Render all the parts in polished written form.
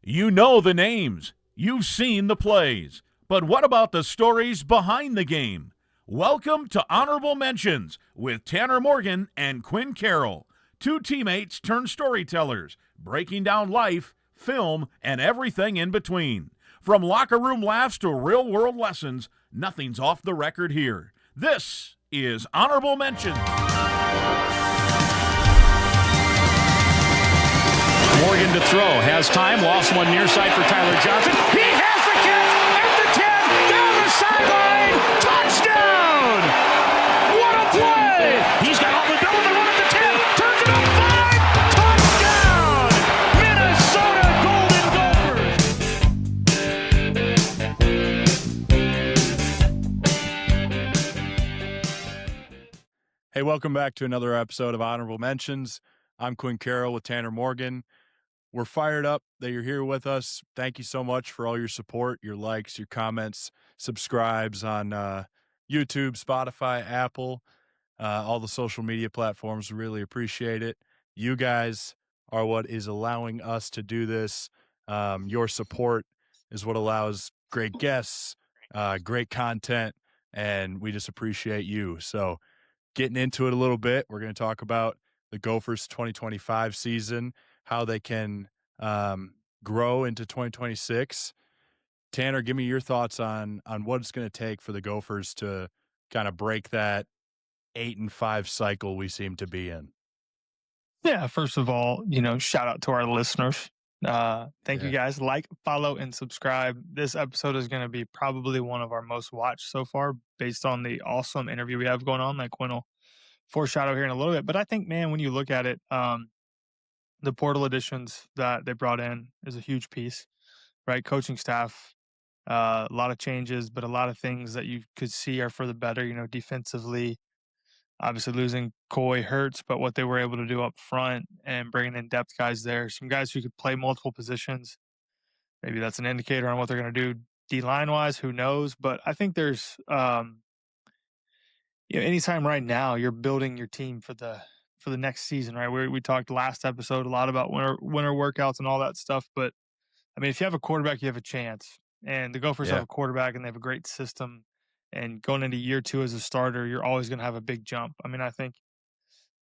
You know the names, you've seen the plays, but what about the stories behind the game? Welcome to Honorable Mentions with Tanner Morgan and Quinn Carroll, two teammates turned storytellers, breaking down life, film, and everything in between. From locker room laughs to real world lessons, nothing's off the record here. This is Honorable Mentions. Morgan to throw, has time, lost one near side for Tyler Johnson. He has the catch at the 10, down the sideline, touchdown! What a play! He's got all the double, the one at the 10, turns it up 5, touchdown! Minnesota Golden Gophers! Hey, welcome back to another episode of Honorable Mentions. I'm Quinn Carroll with Tanner Morgan. We're fired up that you're here with us. Thank you so much for all your support, your likes, your comments, subscribes on YouTube, Spotify, Apple, all the social media platforms. We really appreciate it. You guys are what is allowing us to do this. Your support is what allows great guests, great content, and we just appreciate you. So getting into it a little bit, we're going to talk about the Gophers 2025 season, how they can grow into 2026. Tanner, give me your thoughts on what it's going to take for the Gophers to kind of break that 8-5 cycle we seem to be in. Yeah, first of all, shout out to our listeners. Thank you guys. Like, follow, and subscribe. This episode is going to be probably one of our most watched so far based on the awesome interview we have going on that Quinn will foreshadow here in a little bit. But I think, man, when you look at it, the portal additions that they brought in is a huge piece, right? Coaching staff, a lot of changes, but a lot of things that you could see are for the better, defensively. Obviously, losing Coy hurts, but what they were able to do up front and bringing in depth guys there, some guys who could play multiple positions. Maybe that's an indicator on what they're going to do D-line wise. Who knows? But I think there's, anytime right now you're building your team for the next season, right? We talked last episode a lot about winter workouts and all that stuff. But I mean, if you have a quarterback, you have a chance. And the Gophers have a quarterback, and they have a great system. And going into year 2 as a starter, you're always going to have a big jump. I mean, I think,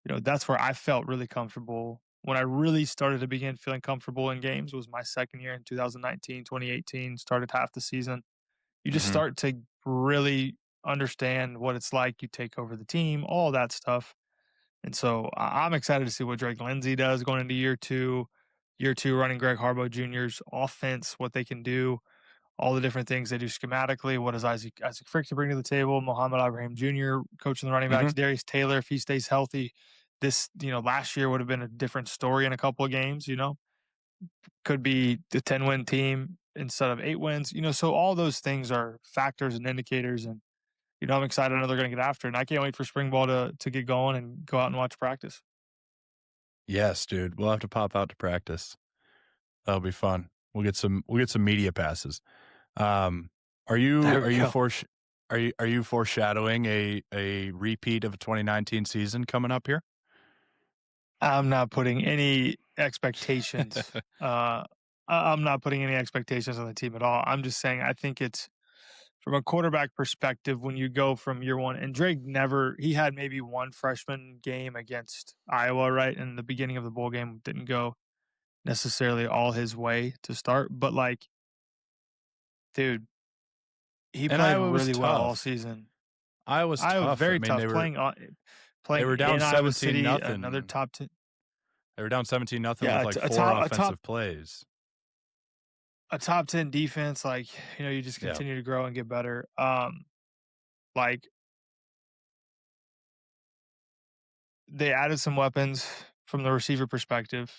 that's where I felt really comfortable. When I really started to begin feeling comfortable in games was my second year in 2019, 2018, started half the season. You just start to really understand what it's like. You take over the team, all that stuff. And so I'm excited to see what Drake Lindsay does going into year 2. Year 2 running Greg Harbaugh Jr.'s offense, what they can do. All the different things they do schematically. What does Isaac Frick to bring to the table? Mohamed Ibrahim Jr. coaching the running backs. Darius Taylor, if he stays healthy, this last year would have been a different story in a couple of games. Could be the 10-win team instead of 8 wins. So all those things are factors and indicators. And I'm excited. I know they're going to get after it. And I can't wait for spring ball to get going and go out and watch practice. Yes, dude. We'll have to pop out to practice. That'll be fun. We'll get some media passes. Are you foreshadowing a repeat of a 2019 season coming up here? I'm not putting any expectations. I'm not putting any expectations on the team at all. I'm just saying I think it's from a quarterback perspective when you go from year 1. And Drake he had maybe one freshman game against Iowa, right? And the beginning of the bowl game didn't go necessarily all his way to start. But, dude, he played really well all season. Iowa's tough. Very tough. They were down 17-0. Another top 10. They were down 17-0 with 4 offensive plays. A top 10 defense, you just continue to grow and get better. They added some weapons from the receiver perspective.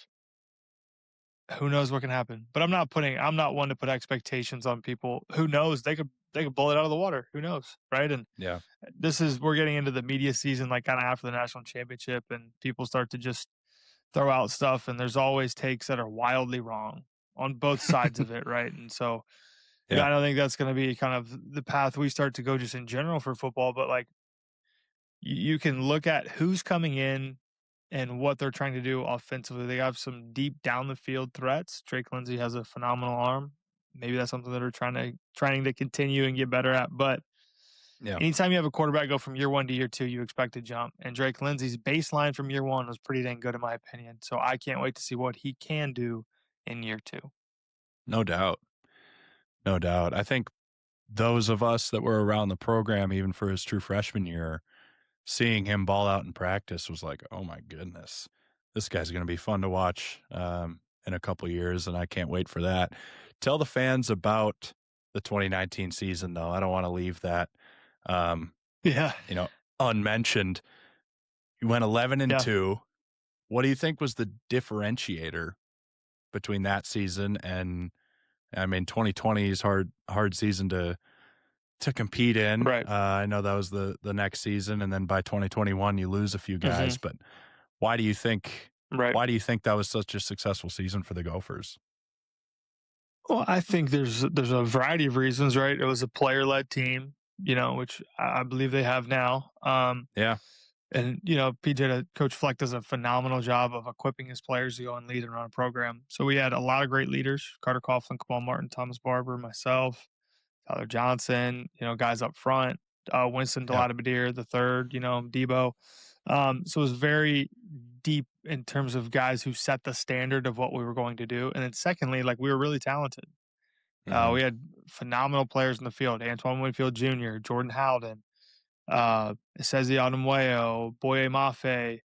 Who knows what can happen? But I'm not one to put expectations on people. Who knows? They could blow it out of the water. Who knows, right? And we're getting into the media season, kind of after the national championship, and people start to just throw out stuff, and there's always takes that are wildly wrong on both sides of it, right? And so I don't think that's going to be kind of the path we start to go just in general for football, but you can look at who's coming in and what they're trying to do offensively. They have some deep down the field threats. Drake Lindsey has a phenomenal arm. Maybe that's something that they're trying to continue and get better at. But Yeah. anytime you have a quarterback go from year 1 to year 2, you expect to jump. And Drake Lindsey's baseline from year 1 was pretty dang good in my opinion. So I can't wait to see what he can do in year 2. No doubt. No doubt. I think those of us that were around the program, even for his true freshman year, seeing him ball out in practice was like, oh my goodness, this guy's going to be fun to watch in a couple years, and I can't wait for that. Tell the fans about the 2019 season, though. I don't want to leave that, Yeah. unmentioned. You went 11-2. What do you think was the differentiator between that season and, 2020 is hard season to compete in. Right. I know that was the next season, and then by 2021 you lose a few guys. But why do you think? Right. Why do you think that was such a successful season for the Gophers? Well, I think there's a variety of reasons, right? It was a player-led team, which I believe they have now. Yeah, And, Coach Fleck does a phenomenal job of equipping his players to go and lead and run a program. So we had a lot of great leaders: Carter Coughlin, Kamal Martin, Thomas Barber, myself, Tyler Johnson, guys up front, Winston Delata-Badir the third, Debo. So it was very deep in terms of guys who set the standard of what we were going to do. And then secondly, we were really talented. We had phenomenal players in the field: Antoine Winfield Jr., Jordan Howden, Sezi Odumoyo, Boye Mafe,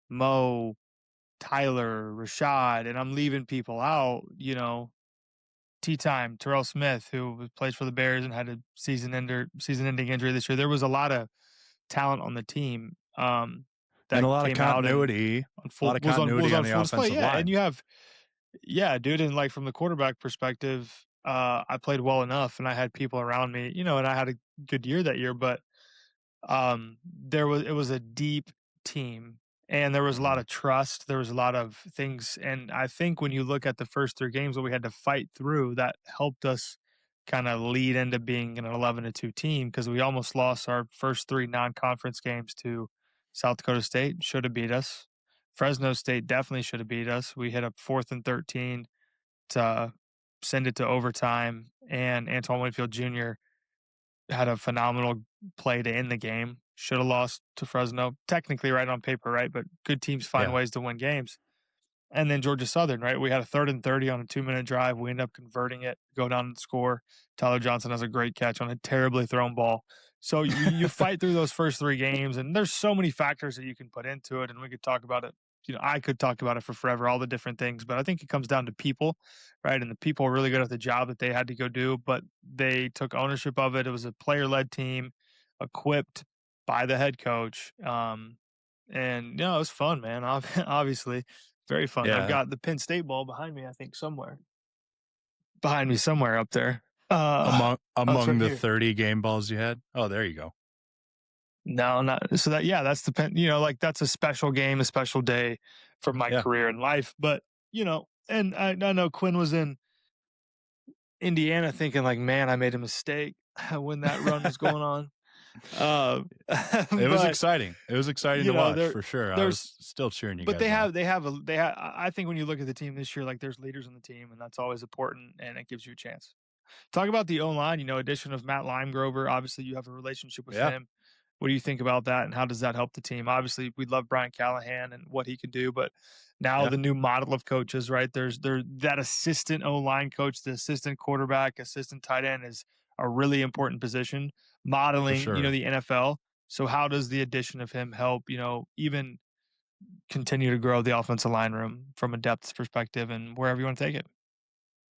Mo, Tyler, Rashad, and I'm leaving people out, Tea Time, Terrell Smith, who plays for the Bears and had a season-ending injury this year. There was a lot of talent on the team that and a lot came of continuity, on the offensive line. Yeah, and you have, dude, and from the quarterback perspective, I played well enough, and I had people around me, and I had a good year that year, but it was a deep team, and there was a lot of trust. There was a lot of things, and I think when you look at the first 3 games that we had to fight through, that helped us kind of lead into being an 11-2 team, because we almost lost our first 3 non-conference games to South Dakota State. Should have beat us. Fresno State definitely should have beat us. We hit a 4th and 13 to send it to overtime, and Antoine Winfield Jr. had a phenomenal play to end the game. Should have lost to Fresno, technically right on paper, right? But good teams find ways to win games. And then Georgia Southern, right? We had a 3rd and 30 on a 2-minute drive. We end up converting it, go down and score. Tyler Johnson has a great catch on a terribly thrown ball. So you fight through those first 3 games, and there's so many factors that you can put into it, and we could talk about it. I could talk about it for forever, all the different things, but I think it comes down to people, right? And the people are really good at the job that they had to go do, but they took ownership of it. It was a player-led team, equipped by the head coach. And it was fun, man. Obviously, very fun. Yeah. I've got the Penn State ball behind me, I think, behind me somewhere up there. Among right the here. 30 game balls you had. Oh, there you go. No, not so that's the Penn. That's a special game, a special day for my career and life. But and I know Quinn was in Indiana thinking man, I made a mistake when that run was going on. It was exciting. It was exciting to watch for sure. I was still cheering you guys. But they have. I think when you look at the team this year, there's leaders on the team, and that's always important, and it gives you a chance. Talk about the O-line. Addition of Matt Limegrover. Obviously, you have a relationship with him. What do you think about that, and how does that help the team? Obviously, we love Brian Callahan and what he can do, but now the new model of coaches, right? There's that assistant O-line coach, the assistant quarterback, assistant tight end is a really important position, modeling, the NFL. So how does the addition of him help, even continue to grow the offensive line room from a depth perspective and wherever you want to take it?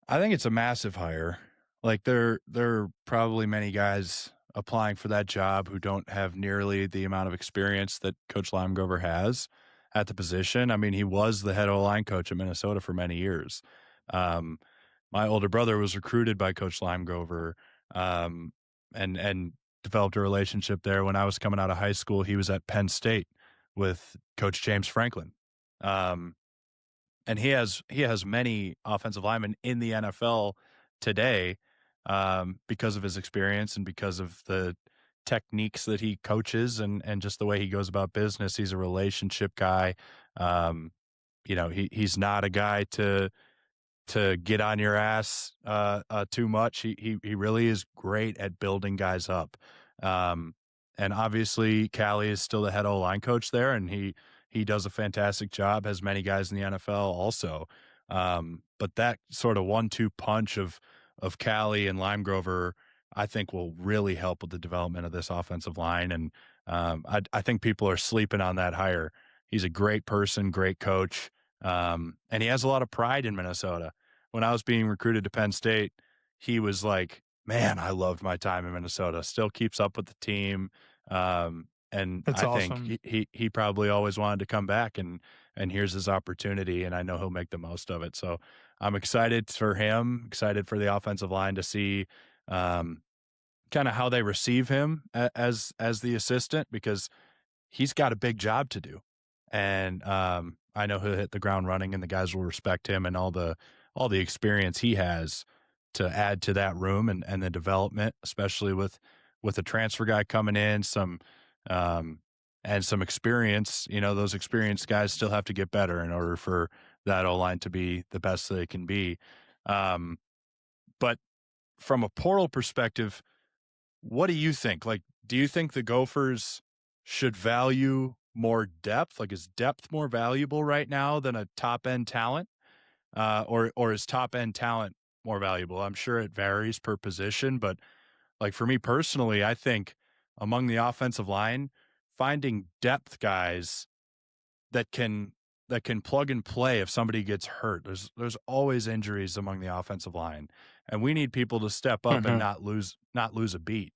I think it's a massive hire. There are probably many guys applying for that job who don't have nearly the amount of experience that Coach Limegrover has at the position. I mean, he was the head O-line coach at Minnesota for many years. My older brother was recruited by Coach Limegrover and developed a relationship there. When I was coming out of high school, he was at Penn State with Coach James Franklin. And he has many offensive linemen in the NFL today because of his experience and because of the techniques that he coaches and just the way he goes about business. He's a relationship guy. He's not a guy to get on your ass too much. He really is great at building guys up. And obviously Callie is still the head O-line coach there, and he does a fantastic job, has many guys in the NFL also. But that sort of 1-2 punch of Callie and Lime Grover, I think, will really help with the development of this offensive line. And I think people are sleeping on that hire. He's a great person, great coach. And he has a lot of pride in Minnesota. When I was being recruited to Penn State, he was like, man, I loved my time in Minnesota. Still keeps up with the team. And That's I awesome. think he probably always wanted to come back, and here's his opportunity, and I know he'll make the most of it. So I'm excited for him, excited for the offensive line to see kind of how they receive him as the assistant, because he's got a big job to do. And I know he'll hit the ground running, and the guys will respect him and all the experience he has to add to that room and the development, especially with a transfer guy coming in, and some experience. Those experienced guys still have to get better in order for that O-line to be the best they can be. But from a portal perspective, what do you think? Like, do you think the Gophers should value more depth? Like, is depth more valuable right now than a top end talent? Or is top end talent more valuable? I'm sure it varies per position, but like for me personally, I think among the offensive line, finding depth guys that can plug and play if somebody gets hurt. There's always injuries among the offensive line, and we need people to step up and not lose a beat.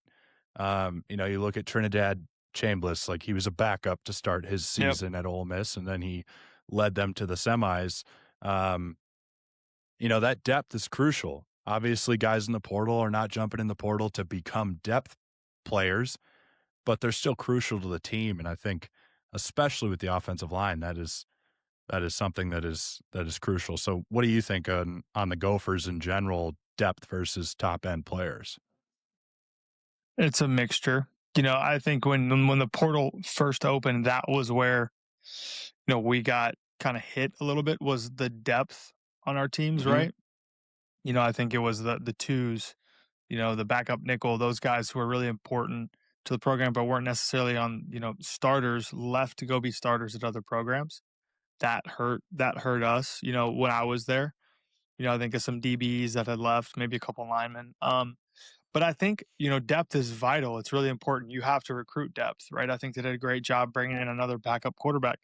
You look at Trinidad Chambliss, like he was a backup to start his season at Ole Miss, and then he led them to the semis. That depth is crucial. Obviously, guys in the portal are not jumping in the portal to become depth players, but they're still crucial to the team. And I think, especially with the offensive line, that is something that is crucial. So what do you think on the Gophers in general, depth versus top end players? It's a mixture. I think when the portal first opened, that was where, we got kind of hit a little bit, was the depth on our teams, Mm-hmm. right? I think it was the twos, the backup nickel, those guys who are really important to the program, but weren't necessarily on, starters, left to go be starters at other programs. That hurt us, when I was there. I think of some DBs that had left, maybe a couple linemen. But I think, depth is vital. It's really important. You have to recruit depth, right? I think they did a great job bringing in another backup quarterback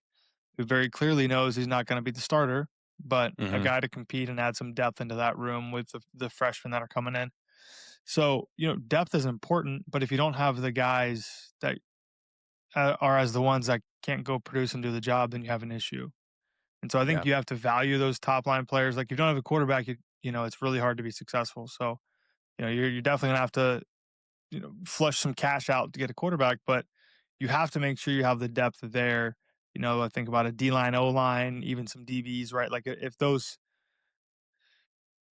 who very clearly knows he's not going to be the starter, but a Mm-hmm. guy to compete and add some depth into that room with the freshmen that are coming in. So, depth is important, but if you don't have the guys that are as the ones that can't go produce and do the job, then you have an issue. And so I think Yeah. you have to value those top line players. Like if you don't have a quarterback, it's really hard to be successful. So, you're definitely gonna have to, flush some cash out to get a quarterback, but you have to make sure you have the depth there. I think about a D line, O line, even some DBs, right? Like if those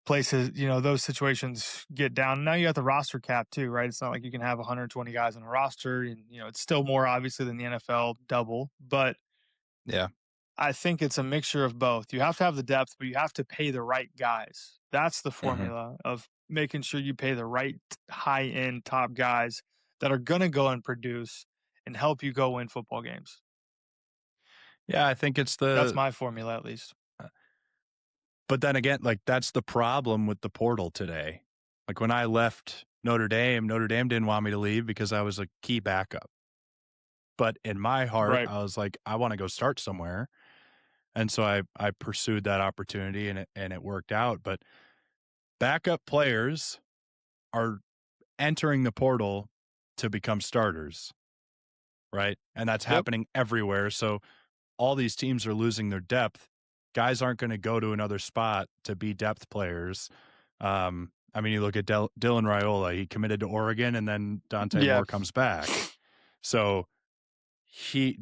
places, those situations get down. Now you got the roster cap too, right? It's not like you can have 120 guys on a roster, and it's still more obviously than the NFL double, but Yeah. I think it's a mixture of both. You have to have the depth, but you have to pay the right guys. That's the Mm-hmm. formula of making sure you pay the right high end top guys that are going to go and produce and help you go win football games. Yeah, I think it's That's my formula, at least. but then again, like that's the problem with the portal today. Like when I left Notre Dame didn't want me to leave because I was a key backup. But in my heart, Right. I was like, I want to go start somewhere. And so I pursued that opportunity, and it worked out. But backup players are entering the portal to become starters, right? And that's happening everywhere. So all these teams are losing their depth. Guys aren't going to go to another spot to be depth players. You look at Dylan Raiola. He committed to Oregon, and then Dante Moore comes back. So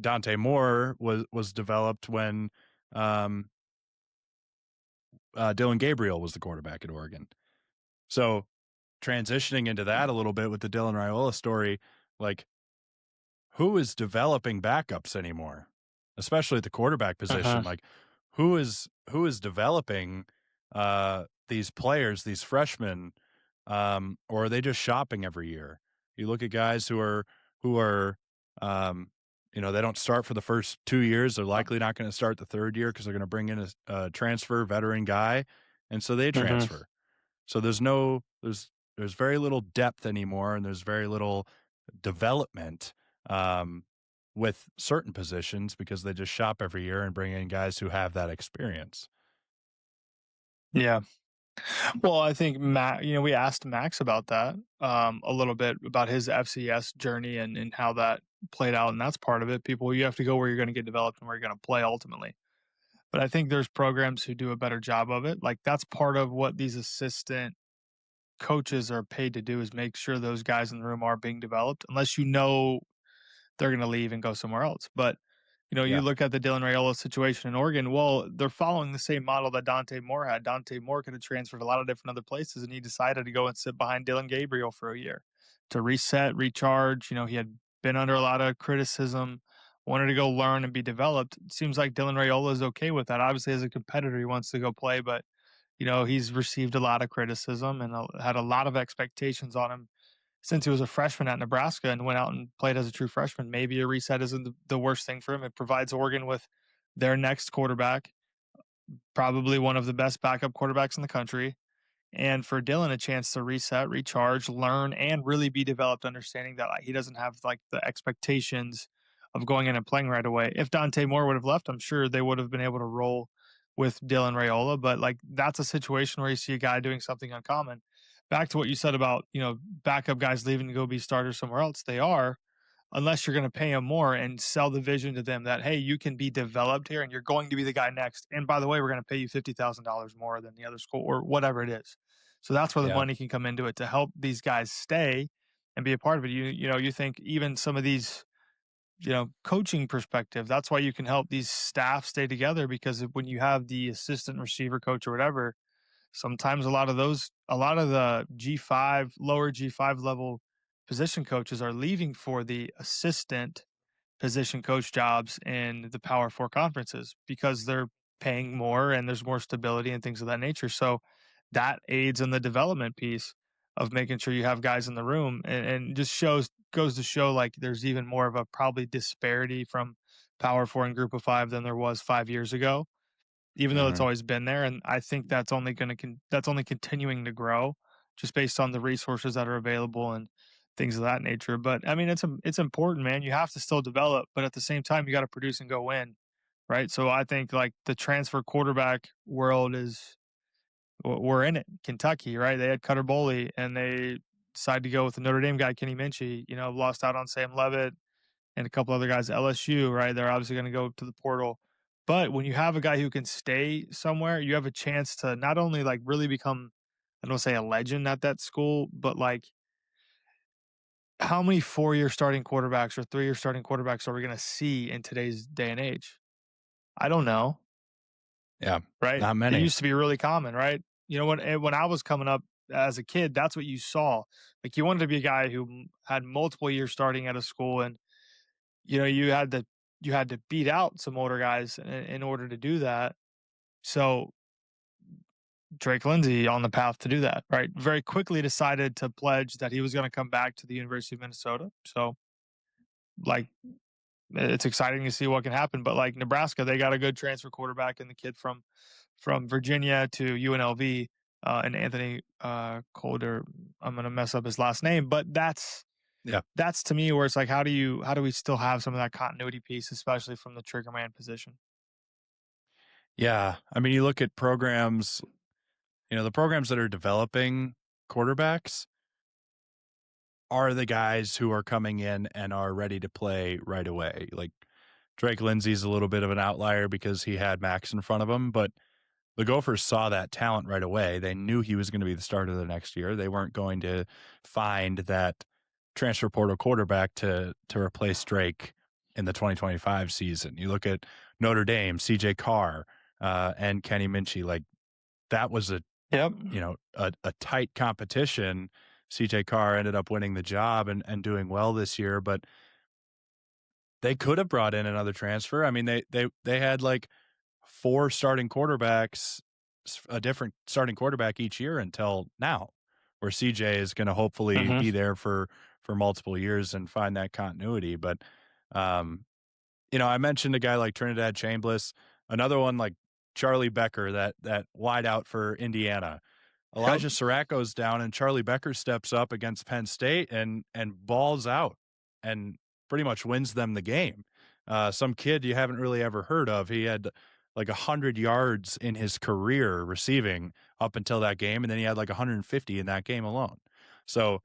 Dante Moore was developed when Dylan Gabriel was the quarterback at Oregon. So transitioning into that a little bit with the Dylan Raiola story, like who is developing backups anymore? especially at the quarterback position. Like, who is developing these players, these freshmen, or are they just shopping every year? You look at guys who are they don't start for the first 2 years. They're likely not going to start the third year because they're going to bring in a transfer veteran guy, and so they transfer. So there's very little depth anymore, and there's very little development with certain positions because they just shop every year and bring in guys who have that experience. Yeah. Well, I think we asked Max about that a little bit about his FCS journey and how that played out. And that's part of it. You have to go where you're going to get developed and where you're going to play ultimately. But I think there's programs who do a better job of it. Like that's part of what these assistant coaches are paid to do is make sure those guys in the room are being developed, unless they're going to leave and go somewhere else. But you look at the Dylan Raiola situation in Oregon. Well, they're following the same model that Dante Moore had. Dante Moore could have transferred a lot of different other places, and he decided to go and sit behind Dylan Gabriel for a year to reset, recharge. He had been under a lot of criticism, wanted to go learn and be developed. It seems like Dylan Raiola is okay with that. Obviously, as a competitor, he wants to go play, but he's received a lot of criticism and had a lot of expectations on him since he was a freshman at Nebraska and went out and played as a true freshman. Maybe a reset isn't the worst thing for him. It provides Oregon with their next quarterback, probably one of the best backup quarterbacks in the country. And for Dylan, a chance to reset, recharge, learn, and really be developed, understanding that he doesn't have like the expectations of going in and playing right away. If Dante Moore would have left, I'm sure they would have been able to roll with Dylan Raiola. But that's a situation where you see a guy doing something uncommon. Back to what you said about backup guys leaving to go be starters somewhere else. They are, unless you're going to pay them more and sell the vision to them that, hey, you can be developed here and you're going to be the guy next. And by the way, we're going to pay you $50,000 more than the other school or whatever it is. So that's where the money can come into it to help these guys stay and be a part of it. You think even some of these, coaching perspective, that's why you can help these staff stay together, because when you have the assistant receiver coach or whatever, sometimes a lot of the G5, lower G5 level position coaches are leaving for the assistant position coach jobs in the Power Four conferences because they're paying more and there's more stability and things of that nature. So that aids in the development piece of making sure you have guys in the room, and just goes to show there's even more of a probably disparity from Power Four and Group of Five than there was 5 years ago, even though it's always been there. And I think that's only continuing to grow just based on the resources that are available and things of that nature. But I mean, it's important, man. You have to still develop, but at the same time, you got to produce and go win. Right. So I think the transfer quarterback world we're in it. Kentucky, right? They had Cutter Boley and they decided to go with the Notre Dame guy, Kenny Minchie, lost out on Sam Levitt and a couple other guys at LSU, right? They're obviously going to go to the portal. But when you have a guy who can stay somewhere, you have a chance to not only really become, I don't say a legend at that school, but how many 4-year starting quarterbacks or 3-year starting quarterbacks are we going to see in today's day and age? I don't know. Yeah. Right. Not many. It used to be really common, right? When I was coming up as a kid, that's what you saw. You wanted to be a guy who had multiple years starting at a school, and you had to beat out some older guys in order to do that. So Drake Lindsay on the path to do that, right? Very quickly decided to pledge that he was going to come back to the University of Minnesota. So it's exciting to see what can happen. But Nebraska, they got a good transfer quarterback and the kid from Virginia to UNLV, and Anthony Calder. I'm going to mess up his last name, but that's to me where it's how do we still have some of that continuity piece, especially from the triggerman position? Yeah. I mean, you look at programs, the programs that are developing quarterbacks are the guys who are coming in and are ready to play right away. Like Drake Lindsay's a little bit of an outlier because he had Max in front of him, but the Gophers saw that talent right away. They knew he was going to be the starter the next year. They weren't going to find that transfer portal quarterback to replace Drake in the 2025 season. You look at Notre Dame, CJ Carr, and Kenny Minchie. That was a tight competition. CJ Carr ended up winning the job and doing well this year, but they could have brought in another transfer. I mean, they had like 4 starting quarterbacks, a different starting quarterback each year until now, where CJ is going to hopefully be there for multiple years and find that continuity. But, I mentioned a guy like Trinidad Chambliss, another one like Charlie Becker, that wide out for Indiana. Elijah Siracco's down and Charlie Becker steps up against Penn State and balls out and pretty much wins them the game. Some kid you haven't really ever heard of. He had like 100 yards in his career receiving up until that game, and then he had like 150 in that game alone. So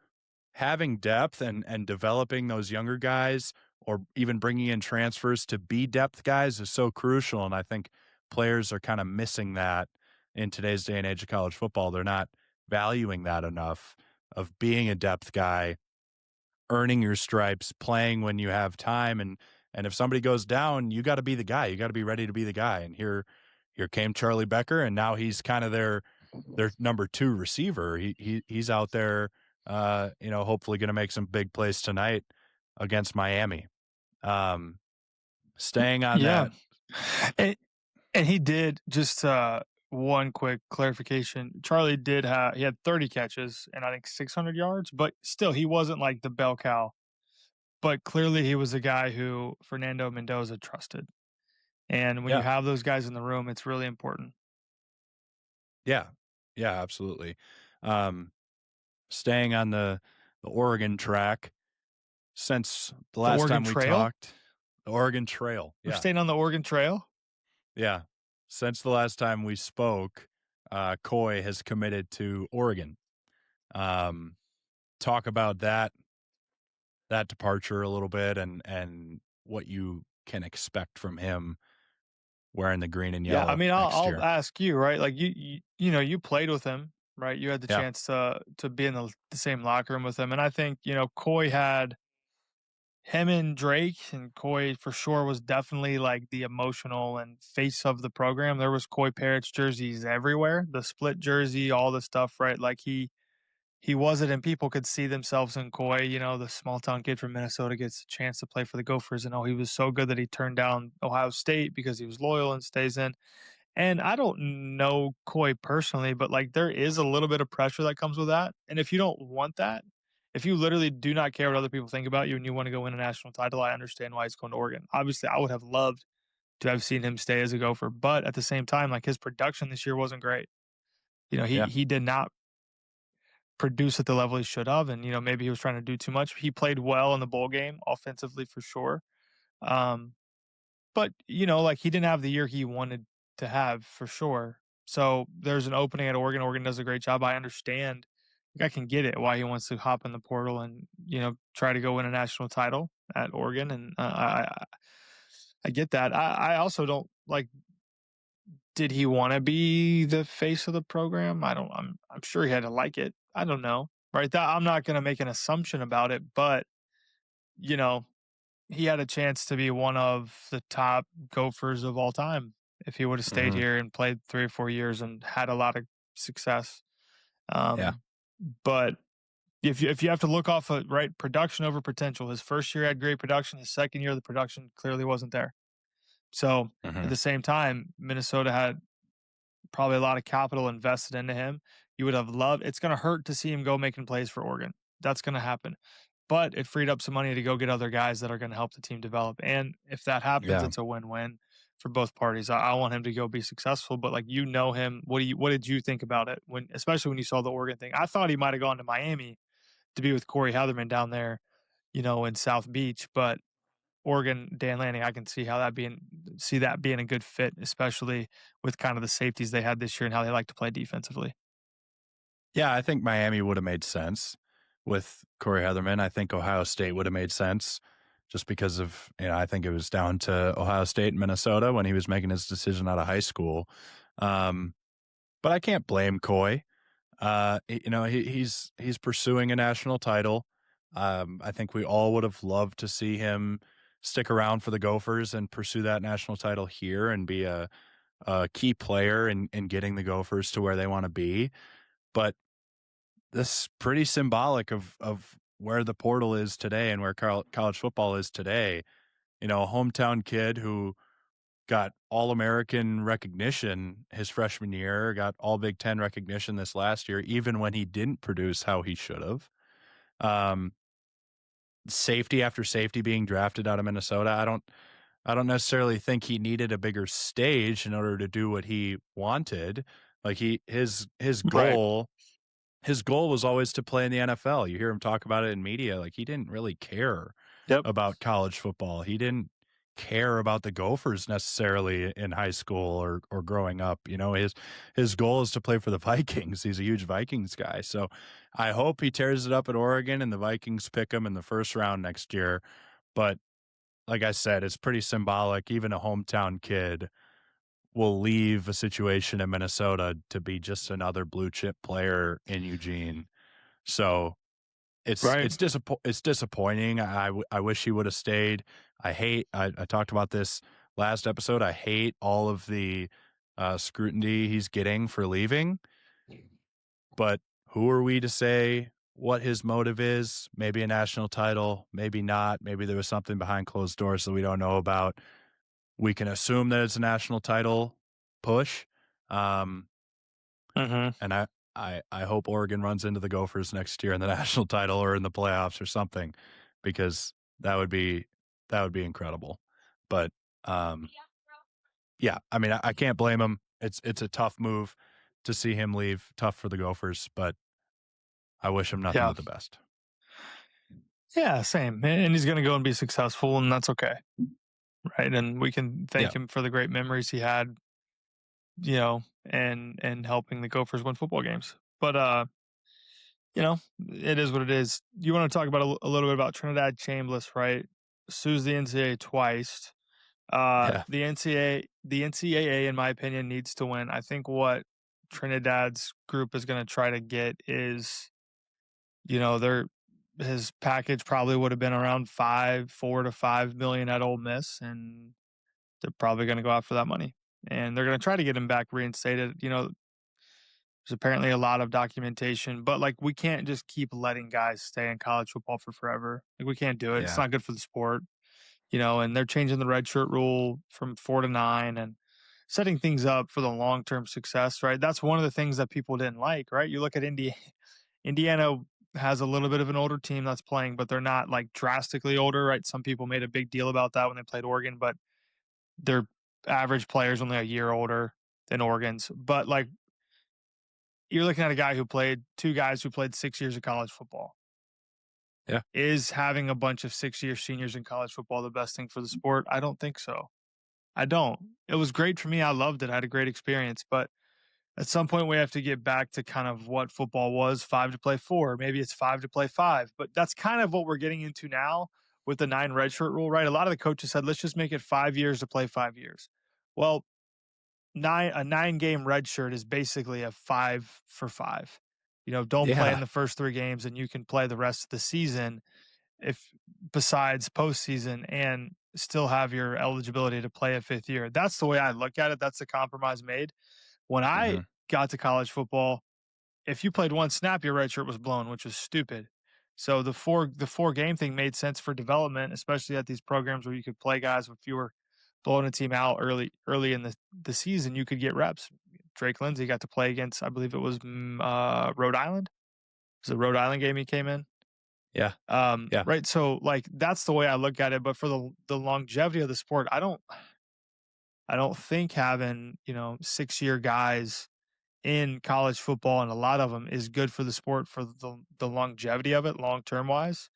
having depth and developing those younger guys, or even bringing in transfers to be depth guys, is so crucial. And I think players are kind of missing that in today's day and age of college football. They're not valuing that enough, of being a depth guy, earning your stripes, playing when you have time. And if somebody goes down, you got to be the guy. You got to be ready to be the guy. And here came Charlie Becker, and now he's kind of their number 2 receiver. He's out there, hopefully going to make some big plays tonight against Miami. Staying on that. And he did, just one quick clarification. Charlie he had 30 catches and I think 600 yards, but still he wasn't like the bell cow. But clearly he was a guy who Fernando Mendoza trusted. And when you have those guys in the room, it's really important. Yeah. Yeah, absolutely. Staying on the Oregon track, since the last time we talked, the Oregon Trail. We're staying on the Oregon Trail? Yeah. Since the last time we spoke, Coy has committed to Oregon. Talk about that departure a little bit and what you can expect from him wearing the green and yellow. Yeah, I mean, I'll ask you, right? Like you played with him, right? You had the chance to be in the same locker room with him, and I think Coy had him and Drake, and Coy for sure was definitely like the emotional and face of the program. There was Coy Parrott's jerseys everywhere, the split jersey, all the stuff, right? Like he was it, and people could see themselves in Coy. The small town kid from Minnesota gets a chance to play for the Gophers, and he was so good that he turned down Ohio State because he was loyal and stays in. And I don't know Coy personally, but like there is a little bit of pressure that comes with that. And if you don't want that, if you literally do not care what other people think about you and you want to go win a national title, I understand why he's going to Oregon. Obviously, I would have loved to have seen him stay as a Gopher, but at the same time, like his production this year wasn't great. He did not produce at the level he should have, and maybe he was trying to do too much. He played well in the bowl game offensively for sure, but like he didn't have the year he wanted to have for sure. So there's an opening at Oregon. Oregon does a great job. I understand. I can get it why he wants to hop in the portal and try to go win a national title at Oregon, and I get that. I also don't like. Did he want to be the face of the program? I'm sure he had to like it. I don't know, right? I'm not going to make an assumption about it, but he had a chance to be one of the top Gophers of all time if he would have stayed here and played 3 or 4 years and had a lot of success. But if you have to look off of production over potential, his first year had great production. His second year, the production clearly wasn't there. So at the same time, Minnesota had probably a lot of capital invested into him. You would have loved. It's going to hurt to see him go making plays for Oregon. That's going to happen. But it freed up some money to go get other guys that are going to help the team develop. And if that happens, it's a win-win for both parties. I want him to go be successful, but like him, what did you think about it especially when you saw the Oregon thing? I thought he might have gone to Miami to be with Corey Hatherman down there, in South Beach, but Oregon, Dan Lanning, I can see that being a good fit, especially with kind of the safeties they had this year and how they like to play defensively. Yeah, I think Miami would have made sense with Corey Hatherman. I think Ohio State would have made sense just because of, I think it was down to Ohio State and Minnesota when he was making his decision out of high school. But I can't blame Coy. He's pursuing a national title. I think we all would have loved to see him stick around for the Gophers and pursue that national title here and be a key player in getting the Gophers to where they want to be. But this is pretty symbolic of where the portal is today and where college football is today. a hometown kid who got All-American recognition his freshman year, got All Big Ten recognition this last year, even when he didn't produce how he should have. Safety after safety being drafted out of Minnesota. I don't necessarily think he needed a bigger stage in order to do what he wanted. Like his goal was always to play in the NFL. You hear him talk about it in media. Like he didn't really care Yep. about college football. He didn't care about the Gophers necessarily in high school or growing up. His goal is to play for the Vikings. He's a huge Vikings guy. So I hope he tears it up at Oregon and the Vikings pick him in the first round next year. But like I said, it's pretty symbolic. Even a hometown kid will leave a situation in Minnesota to be just another blue chip player in Eugene. So it's disappointing. I wish he would have stayed. I talked about this last episode. I hate all of the scrutiny he's getting for leaving. But who are we to say what his motive is? Maybe a national title, maybe not. Maybe there was something behind closed doors that we don't know about. We can assume that it's a national title push. And I hope Oregon runs into the Gophers next year in the national title or in the playoffs or something, because that would be incredible. But yeah, I mean, I can't blame him. It's a tough move to see him leave. Tough for the Gophers, but I wish him nothing but the best. Yeah, same. And he's going to go and be successful, and that's okay. Right. And we can thank him for the great memories he had, and helping the Gophers win football games. But, it is what it is. You want to talk about a little bit about Trinidad Chambliss, right? Sues the NCAA twice. The NCAA, in my opinion, needs to win. I think what Trinidad's group is going to try to get is, his package probably would have been around 4 to 5 million at Ole Miss, and they're probably going to go after that money, and they're going to try to get him back reinstated. There's apparently a lot of documentation, but like we can't just keep letting guys stay in college football for forever. Like we can't do it. It's not good for the sport. And they're changing the redshirt rule from 4 to 9 and setting things up for the long-term success, right? That's one of the things that people didn't like, right? You look at Indiana has a little bit of an older team that's playing, but they're not like drastically older, right? Some people made a big deal about that when they played Oregon, but their average player is only a year older than Oregon's. But like you're looking at two guys who played 6 years of college football. Yeah. Is having a bunch of 6-year seniors in college football the best thing for the sport? I don't think so. I don't. It was great for me. I loved it. I had a great experience. But at some point, we have to get back to kind of what football was, 5 to play 4. Maybe it's 5 to play 5. But that's kind of what we're getting into now with the 9 redshirt rule, right? A lot of the coaches said, let's just make it 5 years to play 5 years. Well, a 9-game redshirt is basically a 5 for 5. Don't play in the first 3 games, and you can play the rest of the season besides postseason and still have your eligibility to play a 5th year. That's the way I look at it. That's the compromise made. When I got to college football, if you played one snap, your red shirt was blown, which was stupid. So the four game thing made sense for development, especially at these programs where you could play guys with fewer blowing a team out early in the season. You could get reps. Drake Lindsay got to play against, I believe it was Rhode Island. It was a Rhode Island game he came in. Yeah. Right. So like that's the way I look at it. But for the longevity of the sport, I don't think having 6-year guys in college football, and a lot of them, is good for the sport for the longevity of it, long term wise.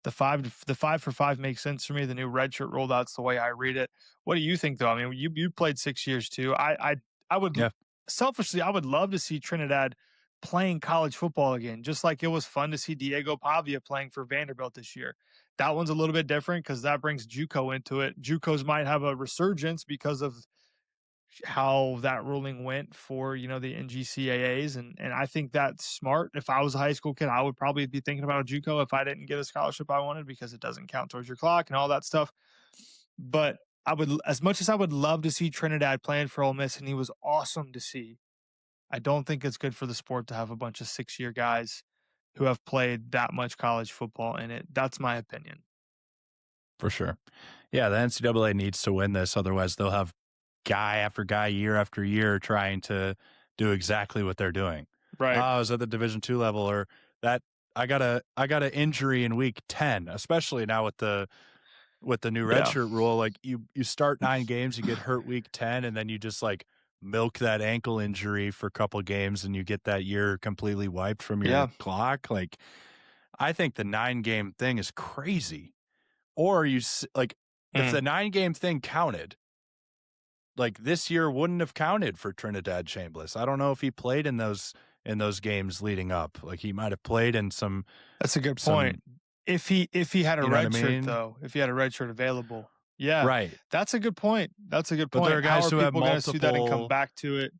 The 5 for 5 makes sense for me. The new red shirt rolled out's the way I read it. What do you think though? I mean, you played 6 years too. I would selfishly, I would love to see Trinidad playing college football again, just like it was fun to see Diego Pavia playing for Vanderbilt this year. That one's a little bit different because that brings JUCO into it. JUCOs might have a resurgence because of how that ruling went for the NGCAAs, and I think that's smart. If I was a high school kid, I would probably be thinking about a JUCO if I didn't get a scholarship I wanted, because it doesn't count towards your clock and all that stuff. But I would, as much as I would love to see Trinidad playing for Ole Miss, and he was awesome to see, I don't think it's good for the sport to have a bunch of 6-year guys who have played that much college football in it. That's my opinion. For sure. Yeah, the NCAA needs to win this. Otherwise, they'll have guy after guy, year after year, trying to do exactly what they're doing. Right. I was at the Division II level, or that I got an injury in week 10, especially now with the new redshirt rule. Like you start 9 games, you get hurt week 10, and then you just like milk that ankle injury for a couple games, and you get that year completely wiped from your clock. Like, I think the 9-game thing is crazy. Or if the 9-game thing counted, like this year wouldn't have counted for Trinidad Chambliss. I don't know if he played in those games leading up. Like he might have played in some. That's a good point. If he had a red shirt though, if he had a red shirt available, right. That's a good point. But there are guys who have multiple. See that and come back to it.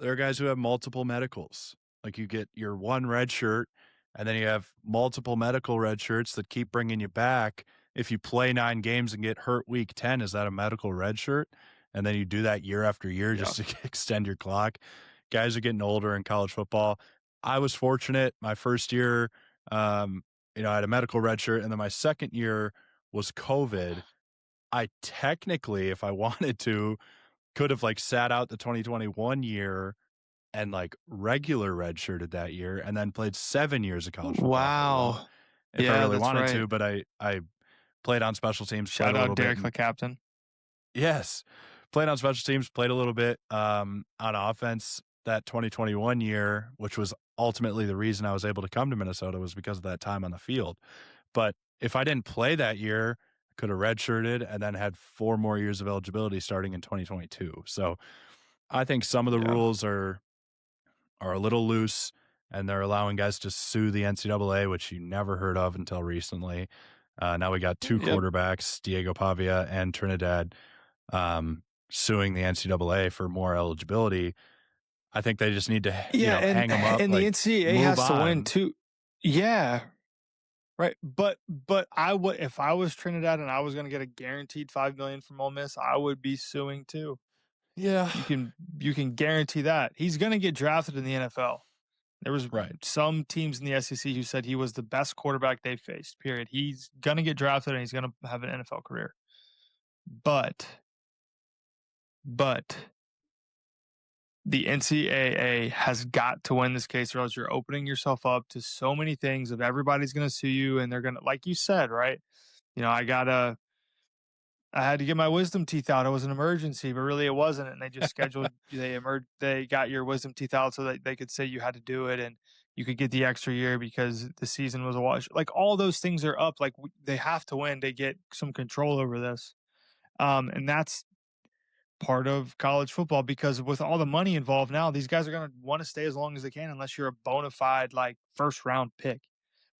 There are guys who have multiple medicals. Like you get your one red shirt, and then you have multiple medical red shirts that keep bringing you back. If you play 9 games and get hurt week 10, is that a medical red shirt? And then you do that year after year just to extend your clock. Guys are getting older in college football. I was fortunate. My first year, I had a medical red shirt, and then my second year was COVID. I technically, if I wanted to, could have like sat out the 2021 year and like regular redshirted that year, and then played 7 years of college football. Wow. If I really wanted to, but I played on special teams. Shout out Derek, the captain. Yes. Played on special teams, played a little bit on offense that 2021 year, which was ultimately the reason I was able to come to Minnesota, was because of that time on the field. But if I didn't play that year, I could have redshirted and then had 4 more years of eligibility starting in 2022. So I think some of the rules are a little loose, and they're allowing guys to sue the NCAA, which you never heard of until recently. Now we got 2 quarterbacks, Diego Pavia and Trinidad, suing the NCAA for more eligibility. I think they just need to hang them up. And the NCAA has to win too. Yeah. Right. But I would, if I was Trinidad and I was going to get a guaranteed $5 million from Ole Miss, I would be suing too. Yeah. You can guarantee that. He's going to get drafted in the NFL. There was some teams in the SEC who said he was the best quarterback they faced, period. He's going to get drafted and he's going to have an NFL career. But the NCAA has got to win this case, or else you're opening yourself up to so many things of everybody's going to sue you, and they're going to, like you said, right? I had to get my wisdom teeth out. It was an emergency, but really it wasn't. And they just scheduled, they got your wisdom teeth out so that they could say you had to do it, and you could get the extra year because the season was a wash. Like all those things are up. Like they have to win to get some control over this. And that's part of college football, because with all the money involved now, these guys are going to want to stay as long as they can unless you're a bona fide like first round pick.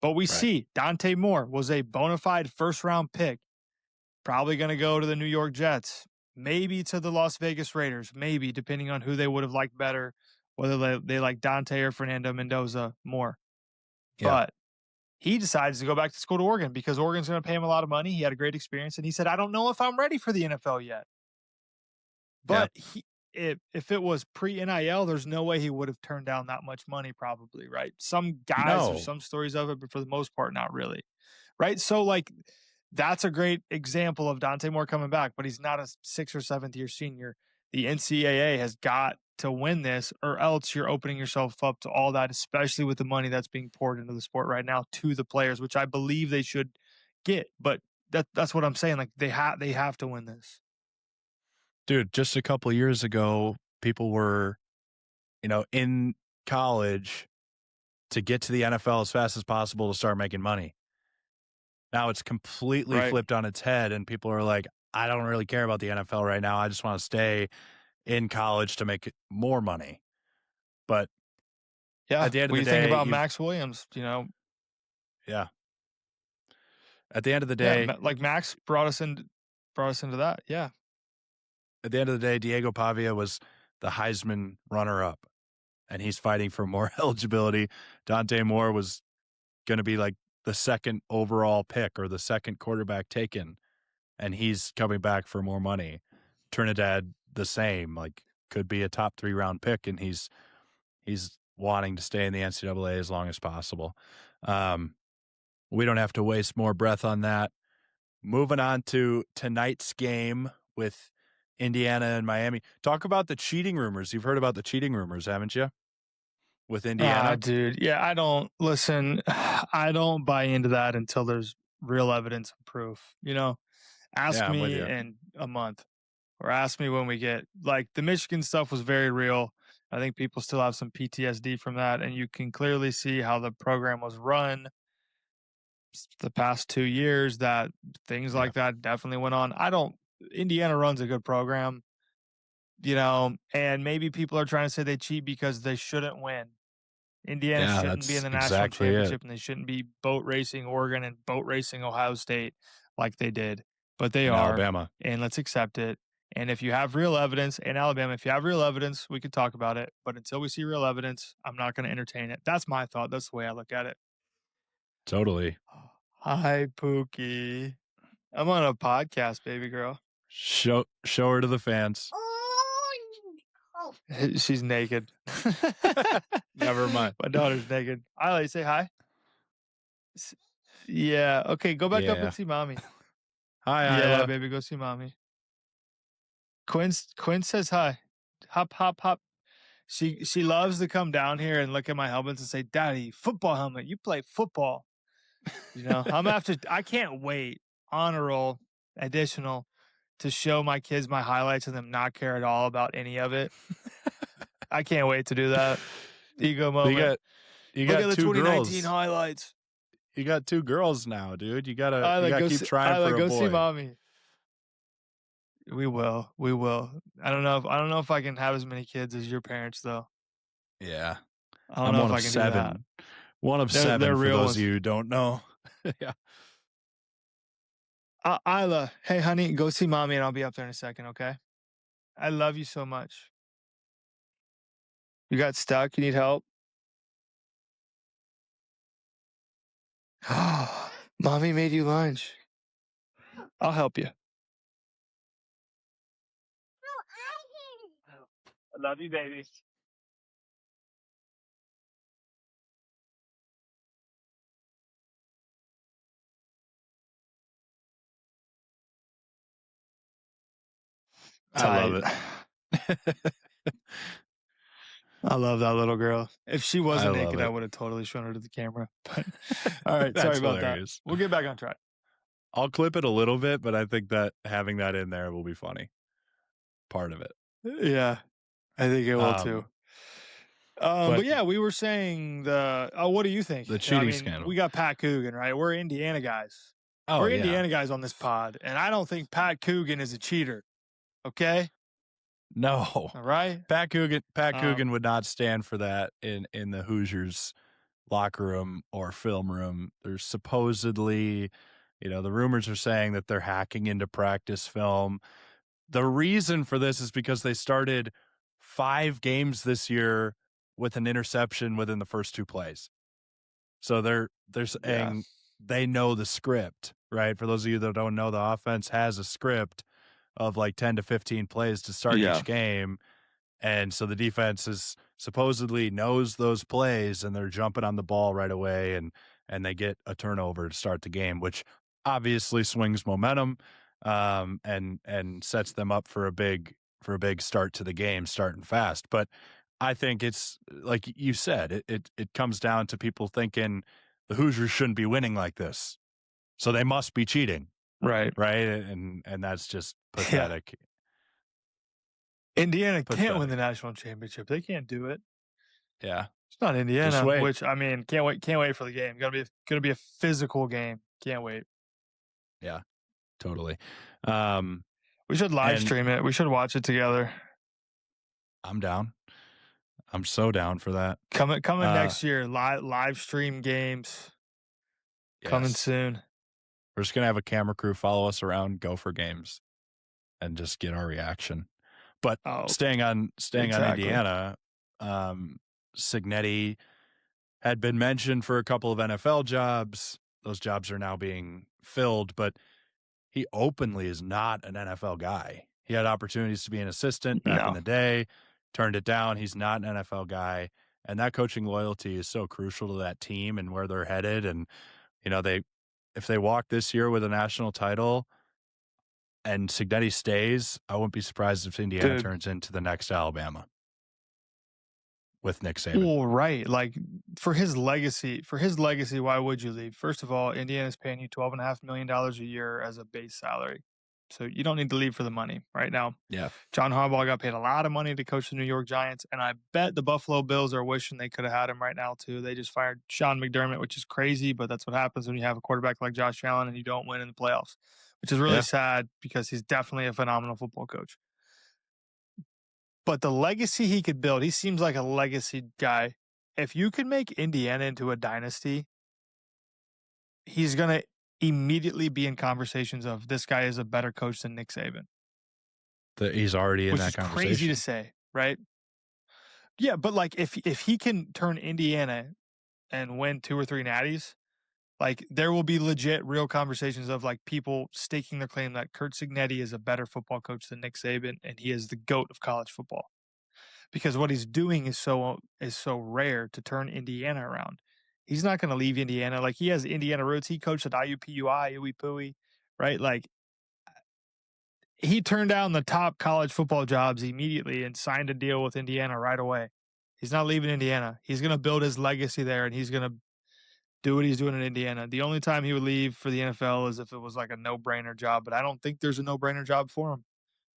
But we see Dante Moore was a bona fide first round pick, probably going to go to the New York Jets, maybe to the Las Vegas Raiders, maybe, depending on who they would have liked better, whether they like Dante or Fernando Mendoza more. Yeah. But he decides to go back to school to Oregon because Oregon's going to pay him a lot of money. He had a great experience, and he said, I don't know if I'm ready for the NFL yet. But if it was pre-NIL, there's no way he would have turned down that much money probably, right? Some guys or some stories of it, but for the most part, not really, right? So, like, that's a great example of Dante Moore coming back, but he's not a 6th or 7th year senior. The NCAA has got to win this, or else you're opening yourself up to all that, especially with the money that's being poured into the sport right now to the players, which I believe they should get. But that's what I'm saying. Like they have to win this. Dude, just a couple of years ago, people were, in college to get to the NFL as fast as possible to start making money. Now it's completely flipped on its head, and people are like, I don't really care about the NFL right now. I just want to stay in college to make more money. But at the end of the day, think about Max Williams, Yeah. At the end of the day, like Max brought us into that. Yeah. At the end of the day, Diego Pavia was the Heisman runner-up, and he's fighting for more eligibility. Dante Moore was going to be like the 2nd overall pick or the 2nd quarterback taken, and he's coming back for more money. Trinidad, the same, like could be a top 3 round pick, and he's wanting to stay in the NCAA as long as possible. We don't have to waste more breath on that. moving on to tonight's game with Indiana and Miami. Talk about the cheating rumors. You've heard about the cheating rumors, haven't you? With Indiana? Dude. Yeah, I don't buy into that until there's real evidence and proof. Ask Yeah, I'm with me you. in a month or ask me when we get like the Michigan stuff was very real. I think people still have some PTSD from that, and you can clearly see how the program was run the past 2 years that things like that definitely went on. Indiana runs a good program, and maybe people are trying to say they cheat because they shouldn't win. Indiana Yeah, shouldn't be in that's the national exactly it. championship, and they shouldn't be boat racing Oregon and boat racing Ohio State like they did, but they In are, Alabama. and let's accept it. And if you have real evidence in Alabama, if you have real evidence, we could talk about it. But until we see real evidence, I'm not going to entertain it. That's my thought. That's the way I look at it. Totally. Hi, Pookie. I'm on a podcast, baby girl. Show her to the fans. She's naked. Never mind. My daughter's naked. Isla, say hi. Yeah. Okay, go back up Yeah. and see mommy. Hi, Yeah, Isla. baby, go see mommy. Quinn says hi. Hop, hop, hop. She loves to come down here and look at my helmets and say, "Daddy, football helmet. You play football." I can't wait. Honor roll, additional, to show my kids my highlights and them not care at all about any of it. I can't wait to do that. Ego moment. You got Look at the two 2019 girls. highlights. You got 2 girls now, dude. You gotta keep trying for a go boy. see mommy. We will. I don't know if I can have as many kids as your parents, though. Yeah. I don't know if I can 7. do that. One of They're 7 for real those ones. of you who don't know. Yeah. Isla, hey, honey, go see mommy, and I'll be up there in a second, okay? I love you so much. You got stuck? You need help? Mommy made you lunch. I'll help you. I love you, baby. I love it. I love that little girl. If she wasn't naked, it. I would have totally shown her to the camera. But all right, That's sorry about hilarious. that. We'll get back on track. I'll clip it a little bit, but I think that having that in there will be funny. Part of it. Yeah, I think it will too. But yeah, we were saying what do you think? The cheating scandal. We got Pat Coogan, right? We're Indiana guys. Oh, We're yeah. Indiana guys on this pod, and I don't think Pat Coogan is a cheater. Okay? No. All right? Pat Coogan would not stand for that in the Hoosiers locker room or film room. There's supposedly, the rumors are saying that they're hacking into practice film. The reason for this is because they started 5 games this year with an interception within the first 2 plays. So they're saying they know the script, right? For those of you that don't know, the offense has a script of like 10 to 15 plays to start each game. And so the defense is supposedly knows those plays, and they're jumping on the ball right away, and they get a turnover to start the game, which obviously swings momentum and sets them up for a big start to the game, starting fast. But I think it's like you said, it comes down to people thinking the Hoosiers shouldn't be winning like this, so they must be cheating. Right. And that's just pathetic. Yeah. Indiana can't win the national championship. They can't do it. Yeah. It's not Indiana, which can't wait for the game. Gonna be a physical game. Can't wait. Yeah. Totally. We should live stream it. We should watch it together. I'm down. I'm so down for that. Coming next year, live stream games. Yes. Coming soon. We're just gonna have a camera crew follow us around Gopher games and just get our reaction. But staying on Indiana, Cignetti had been mentioned for a couple of NFL jobs. Those jobs are now being filled, but he openly is not an NFL guy. He had opportunities to be an assistant back in the day, turned it down. He's not an NFL guy. And that coaching loyalty is so crucial to that team and where they're headed. And, if they walk this year with a national title and Cignetti stays, I wouldn't be surprised if Indiana Dude. turns into the next Alabama with Nick Saban. Well, right. Like for his legacy, why would you leave? First of all, Indiana's paying you $12.5 million a year as a base salary. So you don't need to leave for the money right now. Yeah. John Harbaugh got paid a lot of money to coach the New York Giants, and I bet the Buffalo Bills are wishing they could have had him right now too. They just fired Sean McDermott, which is crazy, but that's what happens when you have a quarterback like Josh Allen and you don't win in the playoffs, which is really sad because he's definitely a phenomenal football coach. But the legacy he could build, he seems like a legacy guy. If you could make Indiana into a dynasty, he's going to immediately be in conversations of this guy is a better coach than Nick Saban. He's already in that conversation. Which is crazy to say, right? Yeah, but like if he can turn Indiana and win 2 or 3 natties, like there will be legit real conversations of like people staking their claim that Curt Cignetti is a better football coach than Nick Saban and he is the GOAT of college football. Because what he's doing is so rare to turn Indiana around. He's not going to leave Indiana. Like he has Indiana roots. He coached at IUPUI, Uwe Pui, right? Like he turned down the top college football jobs immediately and signed a deal with Indiana right away. He's not leaving Indiana. He's going to build his legacy there and he's going to do what he's doing in Indiana. The only time he would leave for the NFL is if it was like a no-brainer job, but I don't think there's a no-brainer job for him.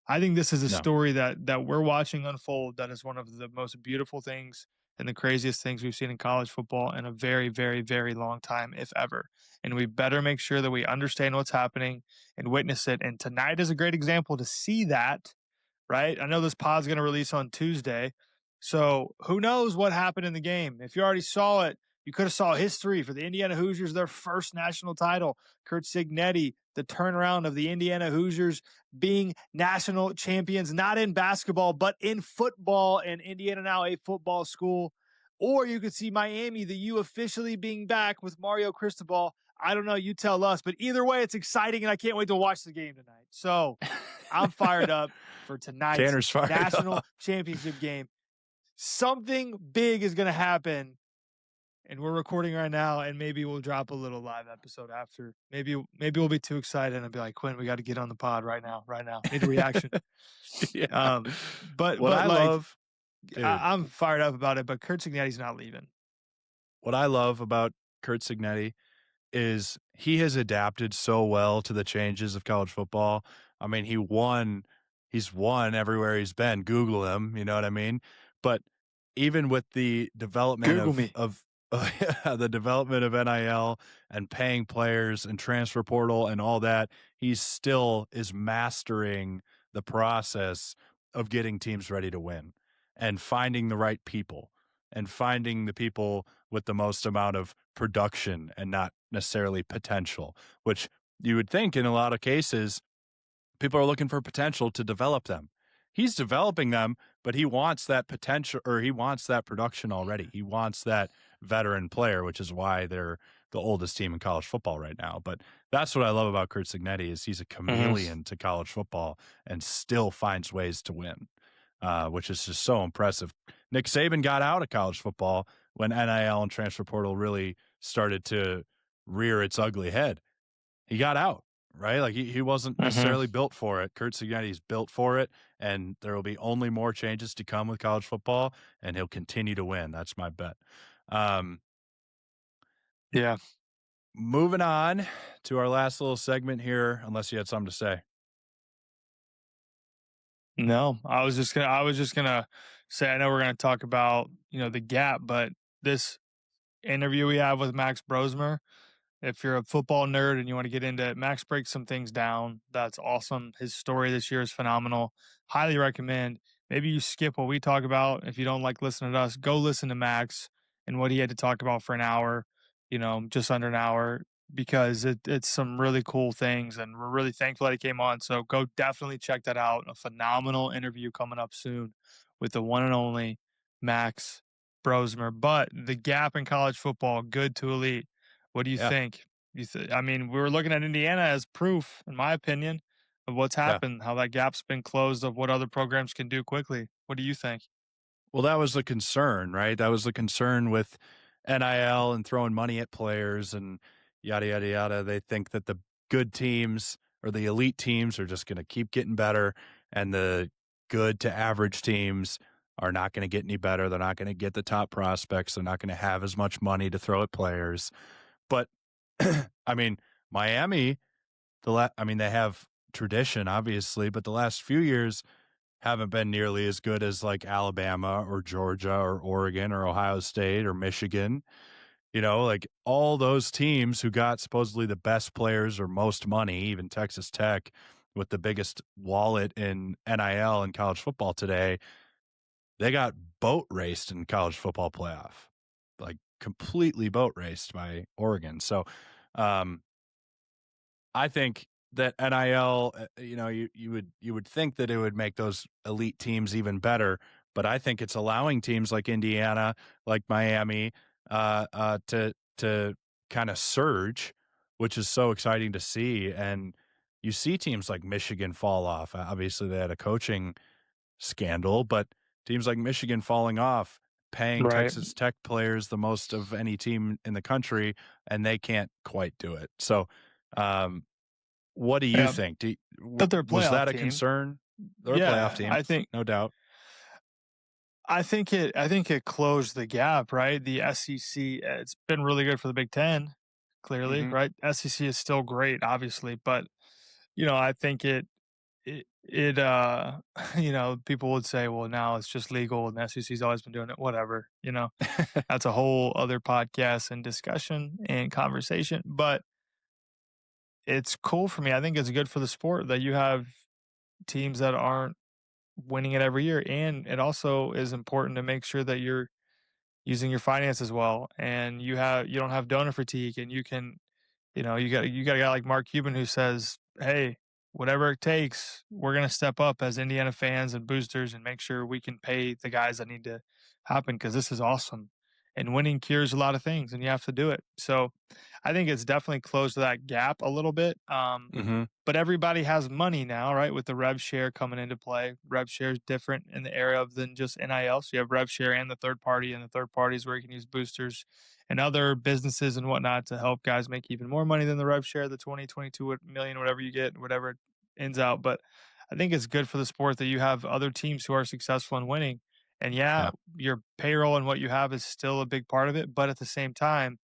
I think this is a story that we're watching unfold that is one of the most beautiful things and the craziest things we've seen in college football in a very, very, very long time, if ever. And we better make sure that we understand what's happening and witness it. And tonight is a great example to see that, right? I know this pod's going to release on Tuesday. So who knows what happened in the game? If you already saw it, you could have saw history for the Indiana Hoosiers, their first national title. Curt Cignetti, the turnaround of the Indiana Hoosiers being national champions, not in basketball, but in football, and Indiana now a football school. Or you could see Miami, the U officially being back with Mario Cristobal. I don't know, you tell us, but either way, it's exciting, and I can't wait to watch the game tonight. So I'm fired up for tonight's national championship game. Something big is going to happen. And we're recording right now, and maybe we'll drop a little live episode after. Maybe we'll be too excited and be like, Quinn, we got to get on the pod right now. Need a reaction. But I love, I'm fired up about it. But Curt Cignetti's not leaving. What I love about Curt Cignetti is he has adapted so well to the changes of college football. I mean, he's won everywhere he's been. Google him, you know what I mean? But even with the development of the development of NIL and paying players and transfer portal and all that, he still is mastering the process of getting teams ready to win and finding the right people and finding the people with the most amount of production and not necessarily potential, which you would think in a lot of cases, people are looking for potential to develop them. He's developing them, but he wants that potential, or he wants that production already. He wants that veteran player, which is why they're the oldest team in college football right now. But that's what I love about Curt Cignetti is he's a chameleon to college football and still finds ways to win, which is just so impressive. Nick Saban got out of college football when NIL and transfer portal really started to rear its ugly head. He got out. Right? Like he wasn't necessarily built for it. Curt Cignetti's built for it, and there will be only more changes to come with college football, and he'll continue to win. That's my bet. Yeah. Moving on to our last little segment here, unless you had something to say. No, I was just gonna say I know we're gonna talk about, the gap, but this interview we have with Max Brosmer, if you're a football nerd and you want to get into it, Max breaks some things down. That's awesome. His story this year is phenomenal. Highly recommend. Maybe you skip what we talk about. If you don't like listening to us, go listen to Max and what he had to talk about for an hour, just under an hour, because it's some really cool things. And we're really thankful that he came on. So go definitely check that out. A phenomenal interview coming up soon with the one and only Max Brosmer. But the gap in college football, good to elite. What do you think? I mean, we were looking at Indiana as proof, in my opinion, of what's happened, how that gap's been closed, of what other programs can do quickly. What do you think? Well, that was the concern, right? That was the concern with NIL and throwing money at players. And, yada, yada, yada. They think that the good teams or the elite teams are just going to keep getting better, and the good to average teams are not going to get any better. They're not going to get the top prospects. They're not going to have as much money to throw at players. But I mean, Miami, they have tradition, obviously, but the last few years haven't been nearly as good as like Alabama or Georgia or Oregon or Ohio State or Michigan. Like all those teams who got supposedly the best players or most money, even Texas Tech with the biggest wallet in NIL in college football today, they got boat raced in college football playoff, like completely boat raced by Oregon. So, I think that NIL, you would think that it would make those elite teams even better, but I think it's allowing teams like Indiana, like Miami, to kind of surge, which is so exciting to see. And you see teams like Michigan fall off. Obviously, they had a coaching scandal, but teams like Michigan falling off, paying Right. Texas Tech players the most of any team in the country, and they can't quite do it. So, what do you Yeah. think? But they're a Was playoff that a team. concern? They're a Yeah, playoff team, I think no doubt. I think it closed the gap, right? The SEC, it's been really good for the Big Ten, clearly, Mhm. right? SEC is still great, obviously, but I think it people would say, well, now it's just legal and the SEC's always been doing it, whatever, that's a whole other podcast and discussion and conversation. But it's cool for me. I think it's good for the sport that you have teams that aren't winning it every year. And it also is important to make sure that you're using your finances well and you don't have donor fatigue, and you can, you got a guy like Mark Cuban who says, hey, whatever it takes, we're going to step up as Indiana fans and boosters and make sure we can pay the guys that need to happen, because this is awesome. And winning cures a lot of things, and you have to do it. So I think it's definitely closed that gap a little bit. Mhm. But everybody has money now, right? With the rev share coming into play. Rev share is different in the area of than just NIL. So you have rev share and the third party, and the third parties where you can use boosters and other businesses and whatnot to help guys make even more money than the rev share, the 20, 22 million, whatever you get, whatever it ends out. But I think it's good for the sport that you have other teams who are successful in winning. And yeah, Yeah. your payroll and what you have is still a big part of it. But at the same time,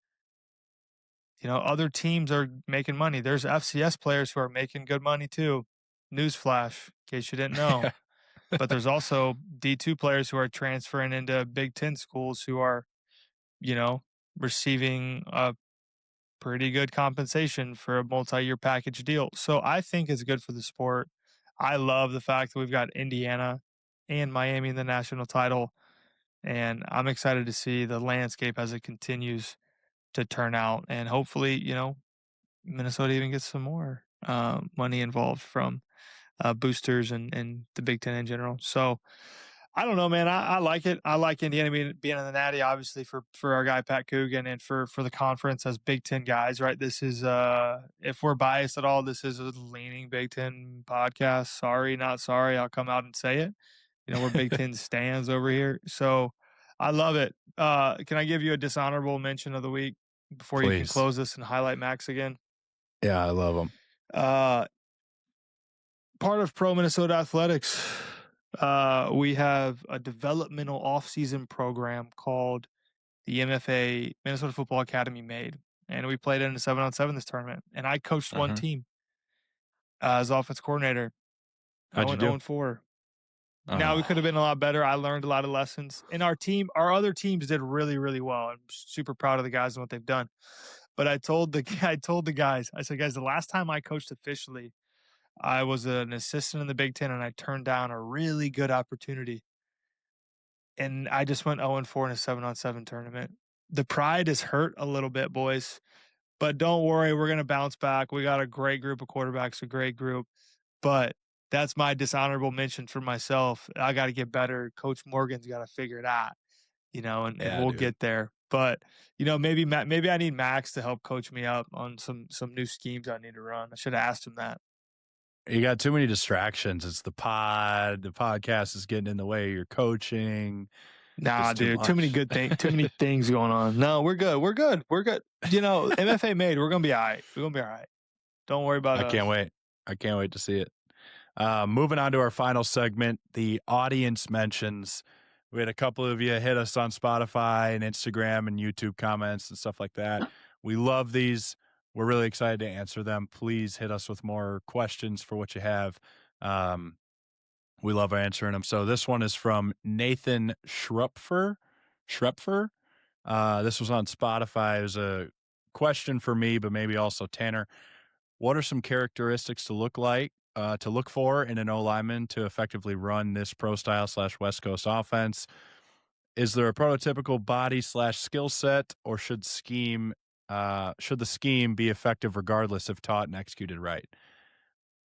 other teams are making money. There's FCS players who are making good money too. Newsflash, in case you didn't know. But there's also D2 players who are transferring into Big Ten schools who are, receiving a pretty good compensation for a multi-year package deal. So I think it's good for the sport. I love the fact that we've got Indiana and Miami in the national title. And I'm excited to see the landscape as it continues to turn out. And hopefully, Minnesota even gets some more money involved from boosters and the Big Ten in general. So I don't know, man. I like it. I like Indiana being in the Natty, obviously for our guy Pat Coogan, and for the conference as Big Ten guys. Right? This is if we're biased at all, this is a leaning Big Ten podcast. Sorry, not sorry. I'll come out and say it. We're Big Ten stands over here. So I love it. Can I give you a dishonorable mention of the week before you can Please. close this and highlight Max again? Yeah, I love them. Part of Pro Minnesota Athletics, we have a developmental off-season program called the MFA Minnesota Football Academy made, and we played in a 7-on-7 this tournament. And I coached one team as offense coordinator. How'd you do? 0-4. Now we could have been a lot better. I learned a lot of lessons. And our other teams did really, really well. I'm super proud of the guys and what they've done. But I told the guys, I said, guys, the last time I coached officially, I was an assistant in the Big Ten, and I turned down a really good opportunity. And I just went 0-4 in a 7-on-7 tournament. The pride is hurt a little bit, boys. But don't worry, we're going to bounce back. We got a great group of quarterbacks, a great group. But that's my dishonorable mention for myself. I got to get better. Coach Morgan's got to figure it out, and we'll get there. But maybe I need Max to help coach me up on some new schemes I need to run. I should have asked him that. You got too many distractions. It's the podcast is getting in the way of your coaching. Nah, Just too dude, too many much. good things, too many things going on. No, we're good. We're good. We're good. MFA made. We're gonna be all right. We're gonna be all right. Don't worry about I us. can't wait. I can't wait to see it. Moving on to our final segment, the audience mentions. We had a couple of you hit us on Spotify and Instagram and YouTube comments and stuff like that. We love these. We're really excited to answer them. Please hit us with more questions for what you have. We love answering them. So this one is from Nathan Schrupfer. This was on Spotify. It was a question for me, but maybe also Tanner. What are some characteristics to look for in an O lineman to effectively run this pro style / West Coast offense? Is there a prototypical body / skill set, or should the scheme be effective regardless if taught and executed right?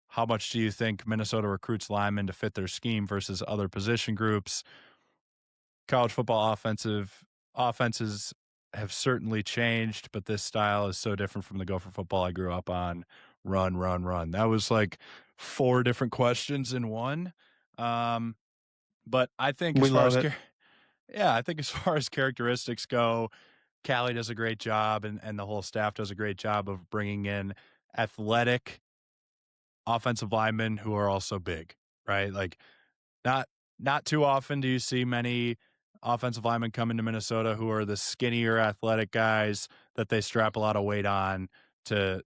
How much do you think Minnesota recruits linemen to fit their scheme versus other position groups? College football offenses have certainly changed, but this style is so different from the Gopher football I grew up on. Run, run, run. That was like 4 different questions in one. But I think We love it. I think as far as characteristics go, Callie does a great job and the whole staff does a great job of bringing in athletic offensive linemen who are also big, right? Like not too often do you see many offensive linemen come into Minnesota who are the skinnier athletic guys that they strap a lot of weight on to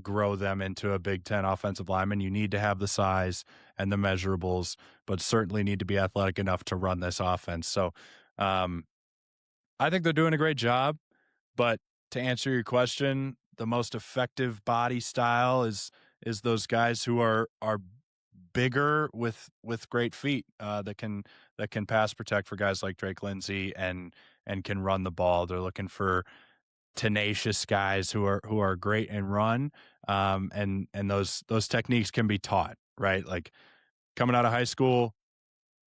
grow them into a Big Ten offensive lineman. You need to have the size and the measurables, but certainly need to be athletic enough to run this offense. So I think they're doing a great job, but to answer your question, the most effective body style is those guys who are bigger with great feet that can pass protect for guys like Drake Lindsay and can run the ball. They're looking for tenacious guys who are great and run, and those techniques can be taught, right? Like coming out of high school,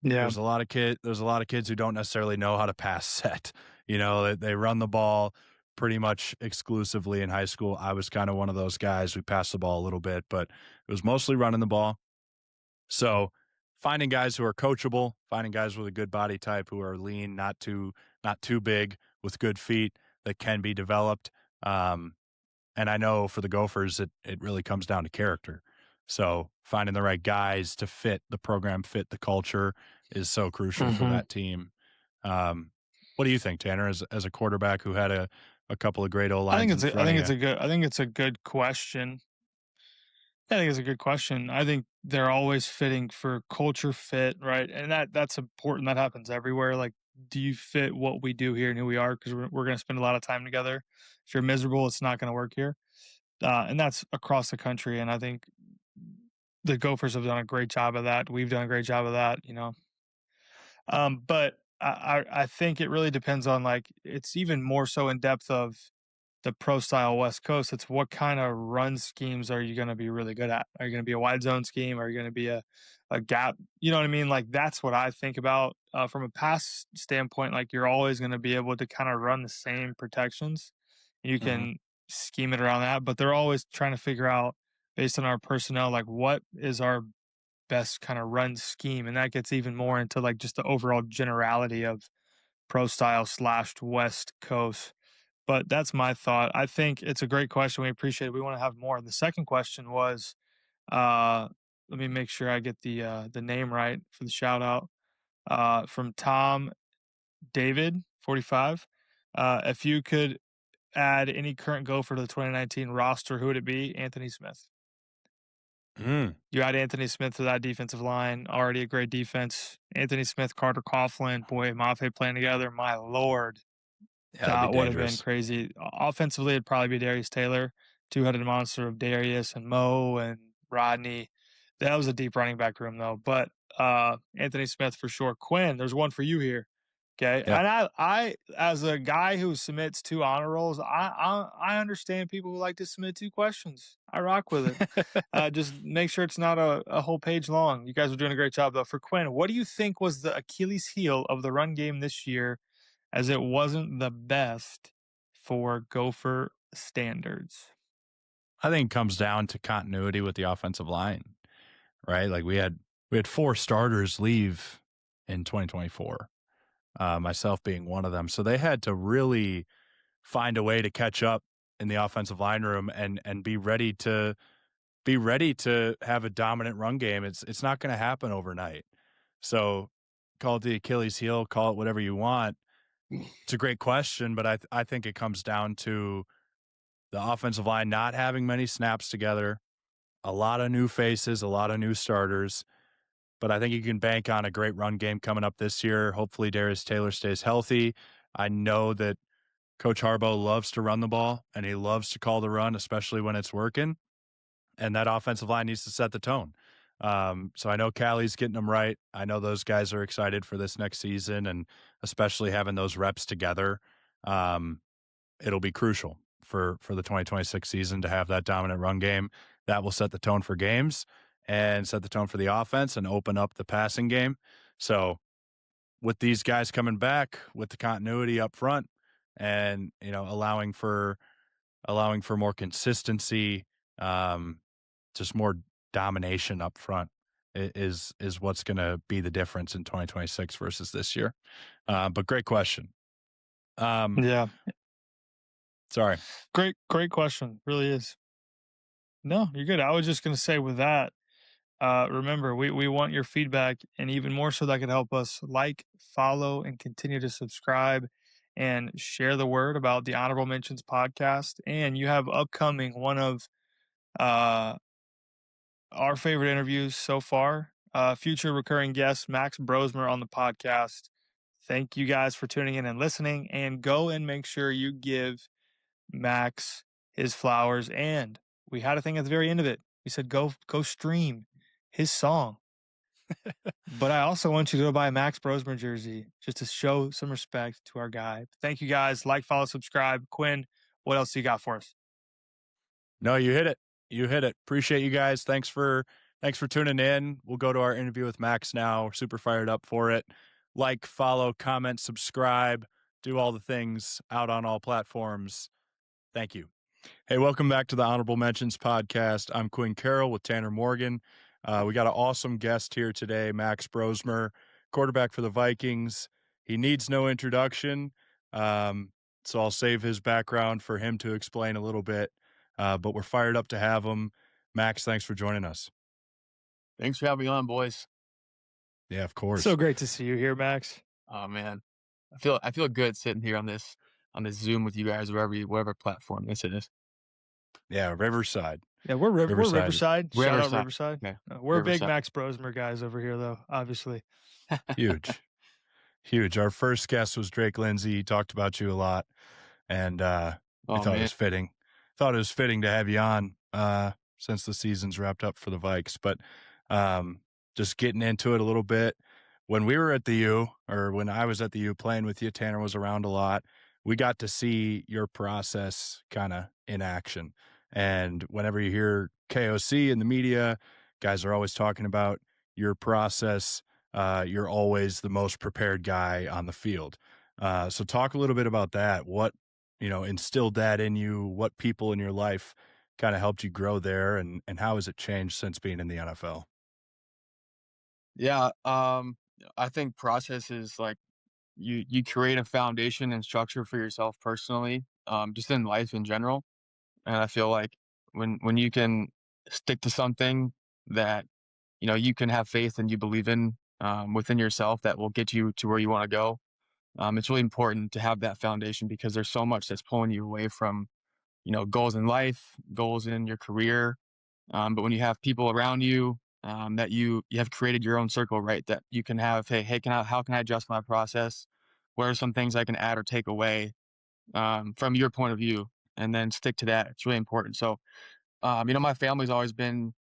there's a lot of kids who don't necessarily know how to pass set. They run the ball pretty much exclusively in high school. I was kind of one of those guys. We passed the ball a little bit, but it was mostly running the ball. So finding guys who are coachable, finding guys with a good body type who are lean, not too big, with good feet that can be developed. And I know for the Gophers, it really comes down to character. So finding the right guys to fit the program, fit the culture is so crucial for that team. What do you think, Tanner, as a quarterback who had a couple of great O-lines? I think it's a good question. I think it's a good question. I think they're always fitting for culture fit, right? And that's important. That happens everywhere. Like, do you fit what we do here and who we are? Because we're going to spend a lot of time together. If you're miserable, it's not going to work here. And that's across the country. And I think the Gophers have done a great job of that. We've done a great job of that, But I think it really depends on, like, it's even more so in depth of the pro style West Coast. It's what kind of run schemes are you going to be really good at? Are you going to be a wide zone scheme? Are you going to be a gap? You know what I mean? Like, that's what I think about from a pass standpoint. Like, you're always going to be able to kind of run the same protections. You can scheme it around that, but they're always trying to figure out, based on our personnel, like, what is our best kind of run scheme? And that gets even more into like just the overall generality of pro style / West Coast. But that's my thought. I think it's a great question. We appreciate it. We want to have more. The second question was, let me make sure I get the name right for the shout out, from Tom David 45. If you could add any current Gopher to the 2019 roster, who would it be? Anthony Smith. You add Anthony Smith to that defensive line, already a great defense. Anthony Smith, Carter Coughlin, boy, Mafe playing together, my Lord. That would have been crazy. Offensively, it'd probably be Darius Taylor, two-headed monster of Darius and Mo and Rodney. That was a deep running back room, though. But Anthony Smith for sure. Quinn, there's one for you here. Okay, Yep. and I, as a guy who submits 2 honor rolls, I understand people who like to submit 2 questions. I rock with it. Just make sure it's not a whole page long. You guys are doing a great job, though. For Quinn, what do you think was the Achilles heel of the run game this year, as it wasn't the best for Gopher standards? I think it comes down to continuity with the offensive line, right? Like we had 4 starters leave in 2024. myself being one of them. So they had to really find a way to catch up in the offensive line room and be ready to have a dominant run game. It's not going to happen overnight. So call it the Achilles heel, call it whatever you want. It's a great question, but I think it comes down to the offensive line not having many snaps together, a lot of new faces, a lot of new starters. But I think you can bank on a great run game coming up this year. Hopefully Darius Taylor stays healthy. I know that Coach Harbaugh loves to run the ball, and he loves to call the run, especially when it's working. And that offensive line needs to set the tone. So I know Callie's getting them right. I know those guys are excited for this next season, and especially having those reps together. It'll be crucial for the 2026 season to have that dominant run game. That will set the tone for games and set the tone for the offense and open up the passing game. So with these guys coming back, with the continuity up front, and allowing for more consistency, just more domination up front is what's going to be the difference in 2026 versus this year. But great question. Yeah. Sorry. Great question. Really is. No, you're good. I was just going to say with that, remember, we want your feedback, and even more so that could help us like, follow, and continue to subscribe and share the word about the Honorable Mentions podcast. And you have upcoming one of our favorite interviews so far, future recurring guest Max Brosmer on the podcast. Thank you guys for tuning in and listening, and go and make sure you give Max his flowers. And we had a thing at the very end of it. We said, go stream his song. But I also want you to go buy a Max Brosmer jersey just to show some respect to our guy. Thank you guys. Like, follow, subscribe. Quinn, what else you got for us? No, you hit it. You hit it. Appreciate you guys. Thanks for tuning in. We'll go to our interview with Max now. We're super fired up for it. Like, follow, comment, subscribe, do all the things out on all platforms. Thank you. Hey, welcome back to the Honorable Mentions podcast. I'm Quinn Carroll with Tanner Morgan. We got an awesome guest here today, Max Brosmer, quarterback for the Vikings. He needs no introduction, so I'll save his background for him to explain a little bit. But we're fired up to have him. Max, thanks for joining us. Thanks for having me on, boys. Yeah, of course. So great to see you here, Max. Oh man, I feel good sitting here on this Zoom with you guys, whatever platform this is. Yeah, Riverside. Yeah, we're Riverside. Shout out Riverside. Okay. We're Riverside. big Max Brosmer guys over here, though, obviously. Huge. Our first guest was Drake Lindsay. He talked about you a lot, and I thought it was fitting. Thought it was fitting to have you on since the season's wrapped up for the Vikes. But just getting into it a little bit. When we were at the U, or when I was at the U playing with you, Tanner was around a lot. We got to see your process kind of in action. And whenever you hear KOC in the media, guys are always talking about your process. You're always the most prepared guy on the field. So talk a little bit about that. What, instilled that in you? What people in your life kind of helped you grow there? And how has it changed since being in the NFL? Yeah, I think process is like you create a foundation and structure for yourself personally, just in life in general. And I feel like when you can stick to something that you can have faith and you believe in within yourself, that will get you to where you want to go. It's really important to have that foundation, because there's so much that's pulling you away from goals in life, goals in your career. But when you have people around you that you have created your own circle, right? That you can have, hey, how can I adjust my process? What are some things I can add or take away from your point of view, and then stick to that. It's really important. So, my family's always been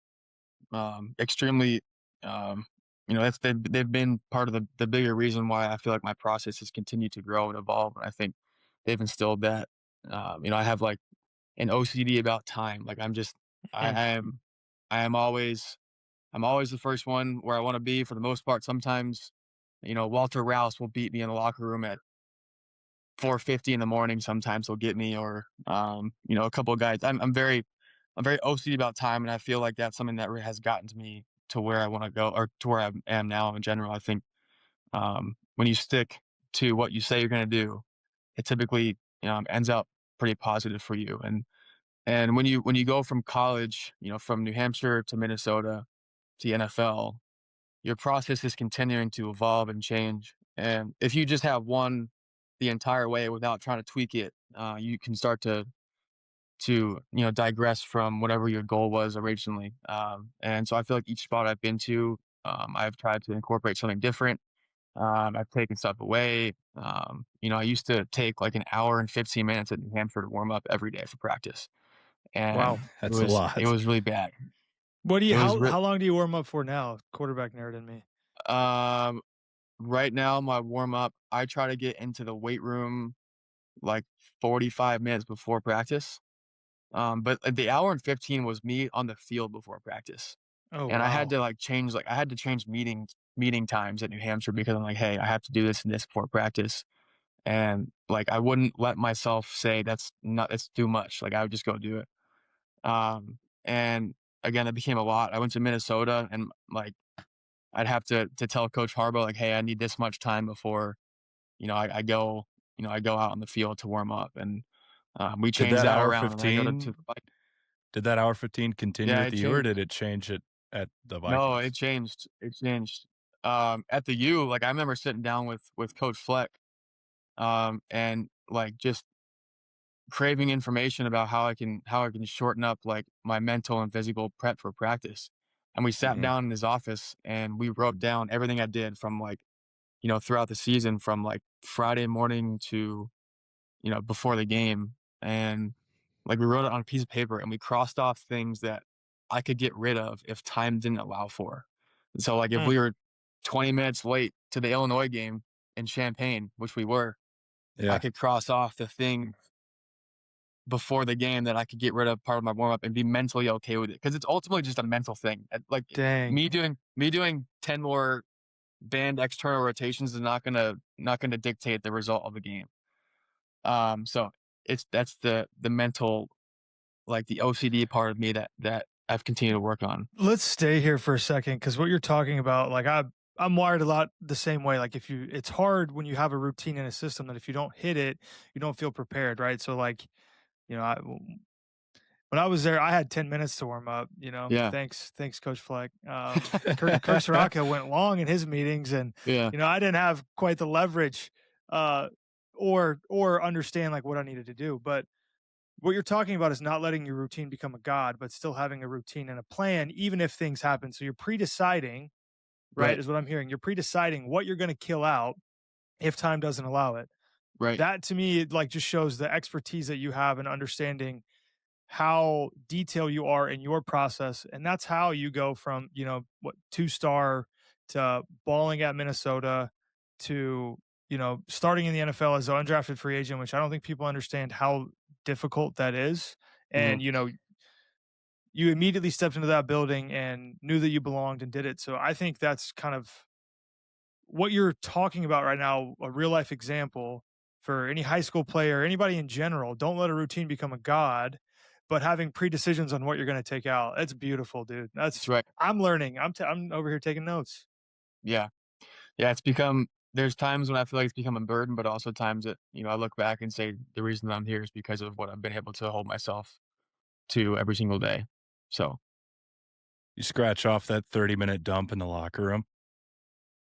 extremely, they've been part of the bigger reason why I feel like my process has continued to grow and evolve. And I think they've instilled that. I have like an OCD about time. Like I am always the first one where I want to be for the most part. Sometimes, Walter Rouse will beat me in the locker room at 4:50 in the morning. Sometimes he'll get me, or a couple of guys. I'm very OCD about time, and I feel like that's something that has gotten to me to where I want to go, or to where I am now in general. I think when you stick to what you say you're going to do, it typically ends up pretty positive for you. And when you go from college, from New Hampshire to Minnesota to the NFL, your process is continuing to evolve and change. And if you just have one the entire way without trying to tweak it, you can start to digress from whatever your goal was originally. And so I feel like each spot I've been to, I've tried to incorporate something different. I've taken stuff away. I used to take like an hour and 15 minutes at New Hampshire to warm up every day for practice, and Wow. That's a it lot. was really bad. What do you It was how long do you warm up for now? Quarterback nerd in me. um right now my warm up, I try to get into the weight room like 45 minutes before practice. But the hour and 15 was me on the field before practice. Oh And I had wow. to I had to change meeting times at New Hampshire because I'm like, hey, I have to do this and this before practice. And like I wouldn't let myself say that's too much. Like I would just go do it. And again, it became a lot. I went to Minnesota and like I'd have to tell Coach Harbaugh like, hey, I need this much time before, I go, I go out on the field to warm up. And we Did changed that that hour around and I go to 15 like, did that hour 15 continue yeah, at it the U, or changed. did it change it at the No, Vikings? it changed. It changed. At the U, like I remember sitting down with Coach Fleck, and like just craving information about how I can shorten up like my mental and physical prep for practice. And we sat Mhm. down in his office and we wrote down everything I did from like, throughout the season from like Friday morning to, before the game. And like we wrote it on a piece of paper and we crossed off things that I could get rid of if time didn't allow for. And so like if Mm, we were 20 minutes late to the Illinois game in Champaign, which we were, I Yeah. could cross off the thing before the game that I could get rid of part of my warm up and be mentally okay with it. Cause it's ultimately just a mental thing. Like dang. me doing 10 more band external rotations is not gonna dictate the result of the game. So that's the mental, like the OCD part of me that I've continued to work on. Let's stay here for a second because what you're talking about, like I'm wired a lot the same way. Like it's hard when you have a routine in a system that if you don't hit it, you don't feel prepared, right? So like, when I was there, I had 10 minutes to warm up. Yeah. Thanks, Coach Fleck. Kirk Soraka went long in his meetings, and Yeah. I didn't have quite the leverage, uh, or understand like what I needed to do. But what you're talking about is not letting your routine become a god, but still having a routine and a plan, even if things happen. So you're pre-deciding, right? Right. Is what I'm hearing. You're pre-deciding what you're going to kill out if time doesn't allow it. Right. That to me, like, just shows the expertise that you have in understanding how detailed you are in your process. And that's how you go from, 2-star to balling at Minnesota to, starting in the NFL as an undrafted free agent, which I don't think people understand how difficult that is. Hmm. And, you immediately stepped into that building and knew that you belonged and did it. So I think that's kind of what you're talking about right now, a real life example for any high school player, anybody in general. Don't let a routine become a god, but having pre-decisions on what you're going to take out. That's beautiful, dude. That's right. I'm learning. I'm over here taking notes. Yeah. Yeah. There's times when I feel like it's become a burden, but also times that, I look back and say the reason that I'm here is because of what I've been able to hold myself to every single day. So You scratch off that 30-minute dump in the locker room.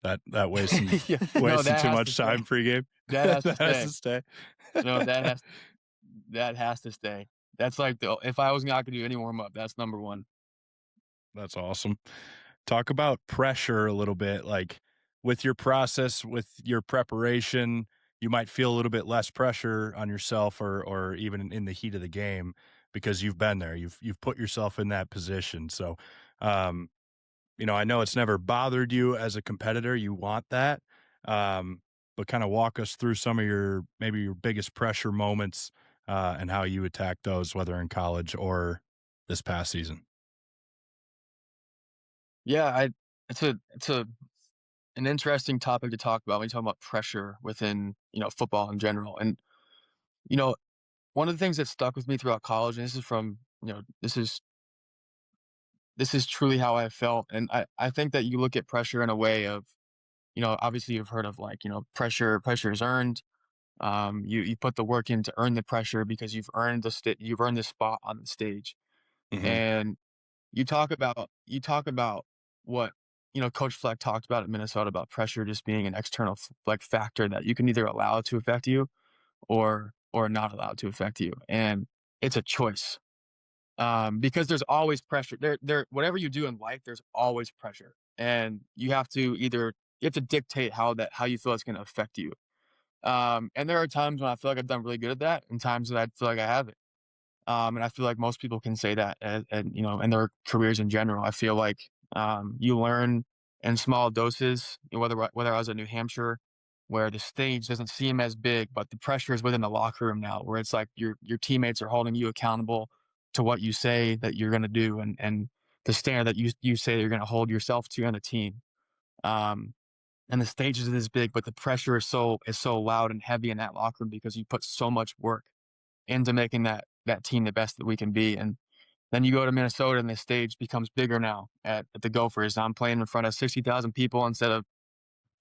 That wasting yeah, no, wasting that too has much to stay. time pregame. That has to That has stay. to stay. No, that has to stay. That's like if I was not gonna do any warm up, that's number one. That's awesome. Talk about pressure a little bit. Like with your process, with your preparation, you might feel a little bit less pressure on yourself, or even in the heat of the game, because you've been there. You've put yourself in that position. So, um, I know it's never bothered you as a competitor. You want that, but kind of walk us through some of maybe your biggest pressure moments, and how you attack those, whether in college or this past season. Yeah, it's an interesting topic to talk about when you talk about pressure within, football in general. And, you know, one of the things that stuck with me throughout college, and this is from, this is truly how I felt. And I think that you look at pressure in a way of obviously you've heard of like, pressure is earned. You put the work in to earn the pressure because you've earned the spot on the stage. Hmm. And you talk about what Coach Fleck talked about at Minnesota about pressure just being an external like factor that you can either allow to affect you or not allow to affect you, and it's a choice. Because there's always pressure. Whatever you do in life, there's always pressure, and you have to dictate how you feel it's going to affect you. And there are times when I feel like I've done really good at that, and times that I feel like I haven't. And I feel like most people can say that, and in their careers in general. I feel like you learn in small doses. Whether I was at New Hampshire, where the stage doesn't seem as big, but the pressure is within the locker room now, where it's like your teammates are holding you accountable to what you say that you're going to do, and the standard that you say you're going to hold yourself to on the team. Um, and the stage is this big, but the pressure is so loud and heavy in that locker room because you put so much work into making that team the best that we can be. And then you go to Minnesota and the stage becomes bigger now at the Gophers. I'm playing in front of 60,000 people instead of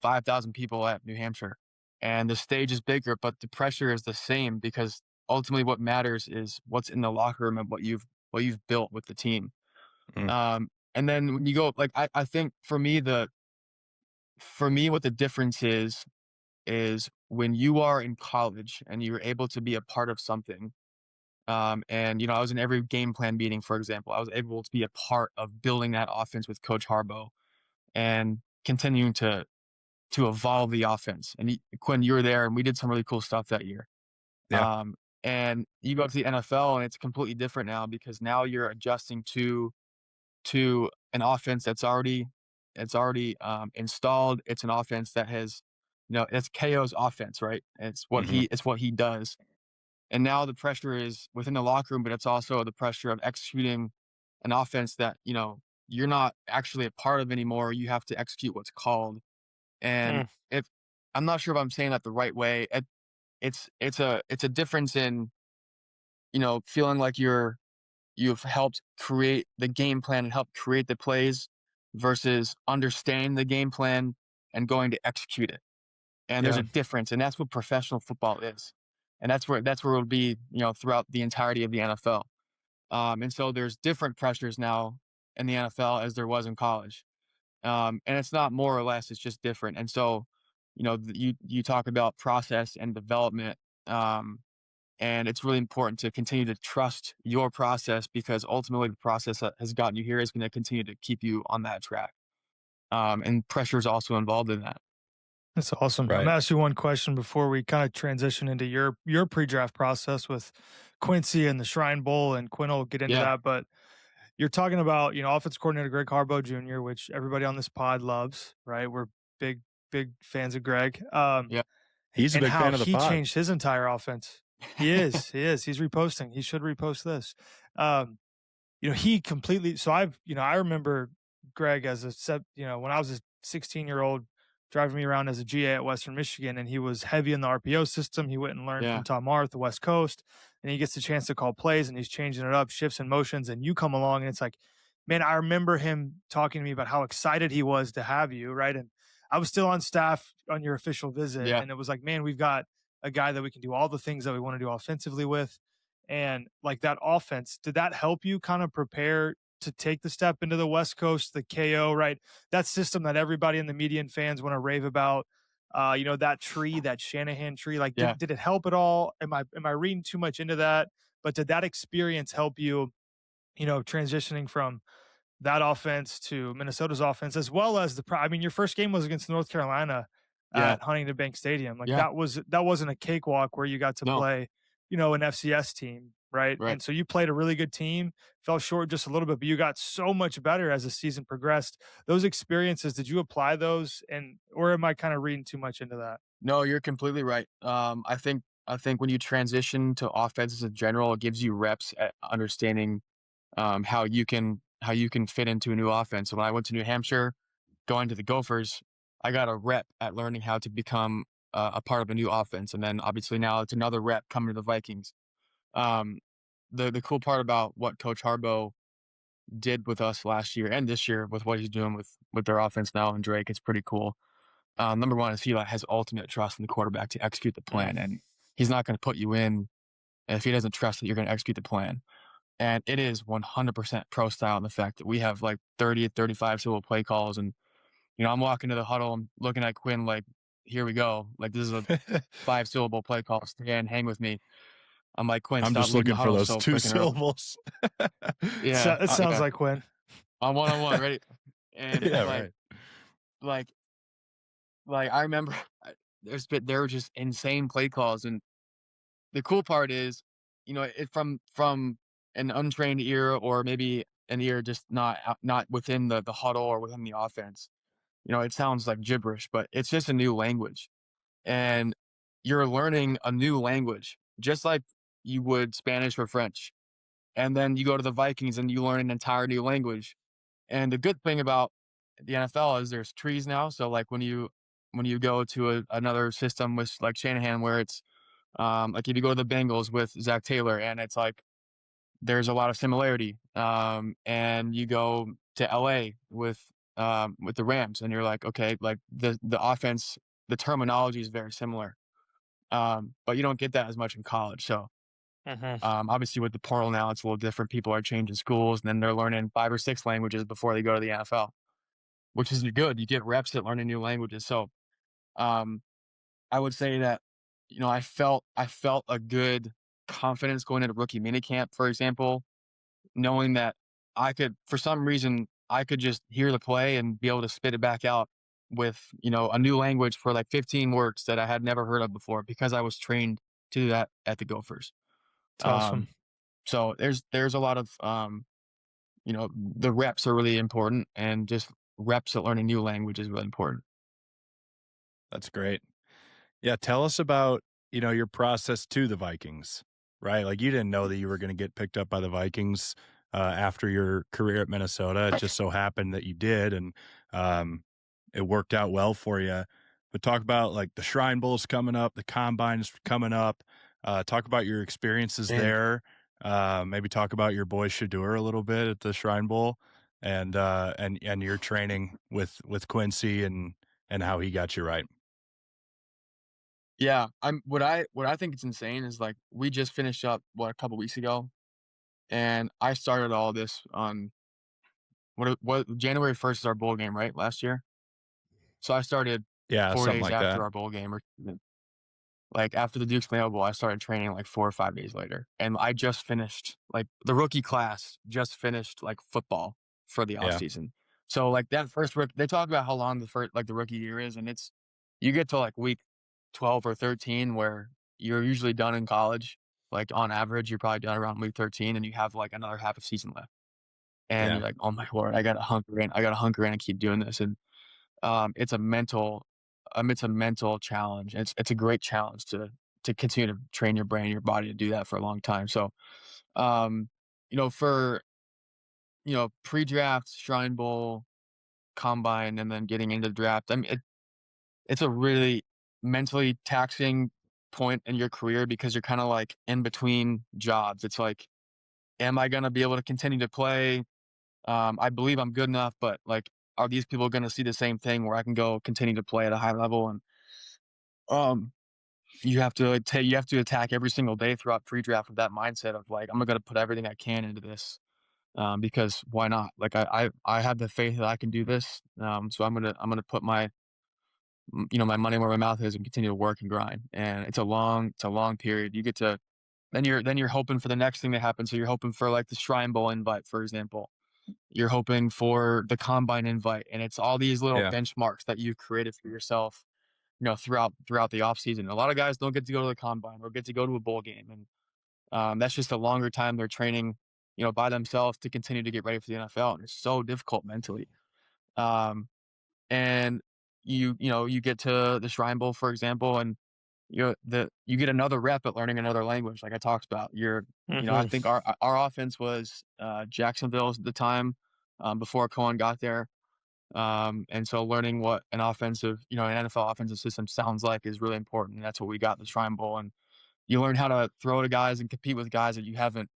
5,000 people at New Hampshire. And the stage is bigger, but the pressure is the same because ultimately what matters is what's in the locker room and what you've built with the team. Mm. And then when you go, like, I think for me, what the difference is when you are in college and you're able to be a part of something. And I was in every game plan meeting, for example. I was able to be a part of building that offense with Coach Harbaugh and continuing to evolve the offense. And Quinn, you were there, and we did some really cool stuff that year. Yeah. And you go to the NFL, and it's completely different now because now you're adjusting to an offense that's already installed. It's an offense that has, it's KO's offense, right? Hmm. It's what he does. And now the pressure is within the locker room, but it's also the pressure of executing an offense that, you're not actually a part of anymore. You have to execute what's called. And Mm. if I'm not sure if I'm saying that the right way, it's a difference in, feeling like you've helped create the game plan and helped create the plays versus understanding the game plan and going to execute it. And there's Yeah. a difference, and that's what professional football is. And that's where it'll be, throughout the entirety of the NFL. And so there's different pressures now in the NFL as there was in college. And it's not more or less, it's just different. And so, you talk about process and development. And it's really important to continue to trust your process because ultimately the process that has gotten you here is going to continue to keep you on that track. And pressure is also involved in that. That's awesome. I'm Right. gonna ask you one question before we kind of transition into your pre-draft process with Quincy and the Shrine Bowl, and Quinn will get into Yeah. that. But you're talking about, offense coordinator Greg Harbaugh Jr., which everybody on this pod loves, right? We're big, big fans of Greg. Yeah. He's a And big how fan of the he pod. changed his entire offense. He is. He is. He's reposting. He should repost this. Um, he completely. So I remember Greg as when I was a 16-year-old driving me around as a GA at Western Michigan, and he was heavy in the RPO system. He went and learned Yeah. from Tom Marth, the West Coast, and he gets the chance to call plays, and he's changing it up, shifts and motions, and you come along, and it's like, man, I remember him talking to me about how excited he was to have you, right? And I was still on staff on your official visit, Yeah. and it was like, man, we've got a guy that we can do all the things that we want to do offensively with. And like that offense, did that help you kind of prepare to take the step into the West Coast, the KO, right? That system that everybody in the media and fans want to rave about. That tree, that Shanahan tree. Like, Yeah. did it help at all? Am I reading too much into that? But did that experience help you, transitioning from that offense to Minnesota's offense, as well as your first game was against North Carolina Yeah. at Huntington Bank Stadium. Like Yeah. that wasn't a cakewalk where you got to No. play, an FCS team, right? Right. And so you played a really good team, fell short just a little bit, but you got so much better as the season progressed. Those experiences, did you apply those, or am I kind of reading too much into that? No, you're completely right. I think when you transition to offenses in general, it gives you reps at understanding how you can fit into a new offense. So when I went to New Hampshire, going to the Gophers, I got a rep at learning how to become a part of a new offense, and then obviously now it's another rep coming to the Vikings. Um, the cool part about what Coach Harbaugh did with us last year and this year with what he's doing with their offense now and Drake, it's pretty cool. number one is he has ultimate trust in the quarterback to execute the plan, and he's not going to put you in if he doesn't trust that you're going to execute the plan. And it is 100% pro style in the fact that we have like 30, 35 syllable play calls. And, I'm walking to the huddle, I'm looking at Quinn like, here we go. Like, this is a 5 syllable play call. Stand, hang with me. I'm like, Quinn, I'm stop just leaving the looking for huddle those so 2 freaking early. syllables. Yeah. It sounds yeah. like Quinn. On one-on-one, ready? And Yeah, right. like I remember there were just insane play calls. And the cool part is, it from an untrained ear, or maybe an ear just not within the huddle or within the offense. It sounds like gibberish, but it's just a new language, and you're learning a new language, just like you would Spanish or French. And then you go to the Vikings and you learn an entire new language. And the good thing about the NFL is there's trees now. So like when you go to another system with like Shanahan, where it's like if you go to the Bengals with Zach Taylor, and it's like there's a lot of similarity. And you go to LA with the Rams, and you're like, okay, like the offense, the terminology is very similar. But you don't get that as much in college. So obviously with the portal now, it's a little different. People are changing schools, and then they're learning 5 or 6 languages before they go to the NFL, which is good. You get reps at learning new languages. So um, I would say that, I felt a good confidence going into rookie minicamp, for example, knowing that for some reason, I could just hear the play and be able to spit it back out with, a new language for like 15 words that I had never heard of before, because I was trained to do that at the Gophers. It's awesome. So there's a lot of, the reps are really important, and just reps at learning new language is really important. That's great. Yeah, tell us about, your process to the Vikings, right? Like, you didn't know that you were going to get picked up by the Vikings after your career at Minnesota. It just so happened that you did, and it worked out well for you. But talk about like the Shrine Bowl's coming up, the Combine's coming up. Talk about your experiences there. Maybe talk about your boy Shadur a little bit at the Shrine Bowl, and your training with Quincy and how he got you right. Yeah, what I think it's insane is, like, we just finished up a couple weeks ago, and I started all this on what January 1st is our bowl game, right? Last year. So I started Yeah, 4 something days like after that. our bowl game, or like after the Duke's Mayo Bowl. I started training like 4 or 5 days later, and I just finished, like, the rookie class just finished like football for the off Yeah. season. So like that first they talk about how long the rookie year is, and you get to like week 12 or 13 where you're usually done in college. Like on average, you're probably done around week 13, and you have like another half a season left. And Yeah. you're like, oh my Lord, I gotta hunker in. I gotta hunker in and keep doing this. And it's a mental challenge. It's a great challenge to continue to train your brain, your body to do that for a long time. So, for pre-draft, Shrine Bowl, Combine, and then getting into the draft. I mean, it's a really mentally taxing point in your career, because you're kind of like in between jobs. It's like, am I going to be able to continue to play? I believe I'm good enough, but like, are these people going to see the same thing where I can go continue to play at a high level? And um, you have to attack every single day throughout pre-draft with that mindset of like, I'm going to put everything I can into this. Because why not? Like I have the faith that I can do this. So I'm gonna put my my money where my mouth is, and continue to work and grind. And it's a long period. You get to then you're hoping for the next thing to happen. So you're hoping for like the Shrine Bowl invite, for example. You're hoping for the Combine invite, and it's all these little Yeah. benchmarks that you've created for yourself, throughout the off season. A lot of guys don't get to go to the Combine or get to go to a bowl game, and that's just a longer time they're training, by themselves to continue to get ready for the NFL. And it's so difficult mentally. Um, and you get to the Shrine Bowl, for example, and you get another rep at learning another language, like I talked about. I think our offense was Jacksonville's at the time, before Cohen got there. And so learning what an NFL offensive system sounds like is really important. And that's what we got in the Shrine Bowl. And you learn how to throw to guys and compete with guys that you haven't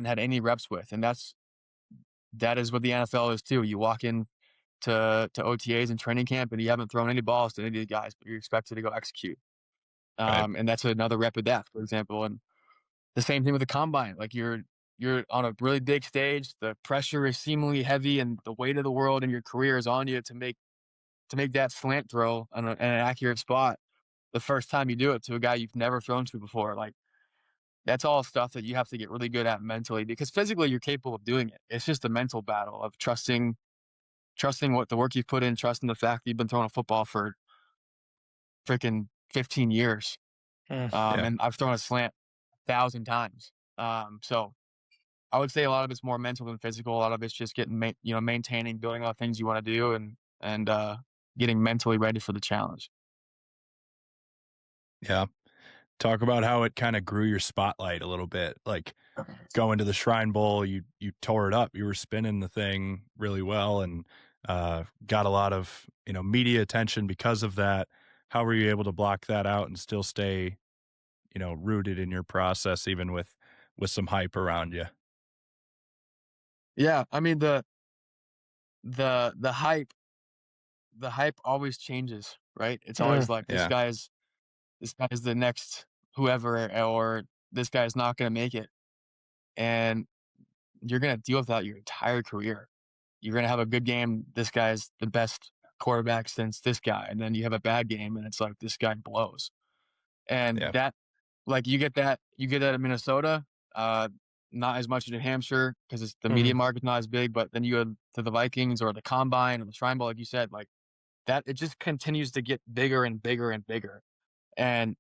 had any reps with. And that is what the NFL is too. You walk in to OTAs and training camp, and you haven't thrown any balls to any of these guys, but you're expected to go execute. Right. And that's another rep of that, for example. And the same thing with the combine. Like you're on a really big stage. The pressure is seemingly heavy, and the weight of the world and your career is on you to make that slant throw on an accurate spot the first time you do it to a guy you've never thrown to before. Like that's all stuff that you have to get really good at mentally, because physically you're capable of doing it. It's just a mental battle of trusting what the work you've put in, trusting the fact that you've been throwing a football for freaking 15 years. Mm. Yeah. And I've thrown a slant 1,000 times. So I would say a lot of it's more mental than physical. A lot of it's just getting, maintaining, building all the things you want to do, and getting mentally ready for the challenge. Yeah. Talk about how it kind of grew your spotlight a little bit. Like going to the Shrine Bowl, you tore it up. You were spinning the thing really well, and got a lot of media attention because of that. How were you able to block that out and still stay rooted in your process, even with some hype around you? Yeah, I mean the hype always changes, right? It's always like Yeah. this guy's the next whoever, or this guy's not going to make it, and you're going to deal with that your entire career. You're going to have a good game. This guy's the best quarterback since this guy, and then you have a bad game, and it's like this guy blows, and Yeah. that like you get that in Minnesota. Not as much in New Hampshire because the media market's not as big, but then you go to the Vikings or the Combine or the Shrine Bowl, like you said, like that, it just continues to get bigger and bigger and bigger. And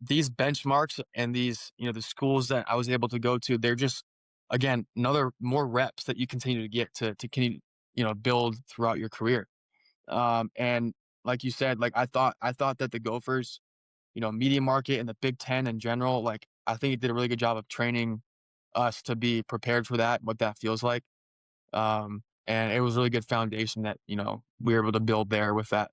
these benchmarks and these, the schools that I was able to go to, they're just, again, more reps that you continue to get to continue, build throughout your career. And like you said, like I thought that the Gophers, media market and the Big Ten in general, like I think it did a really good job of training us to be prepared for that, what that feels like. And it was a really good foundation that, we were able to build there with that,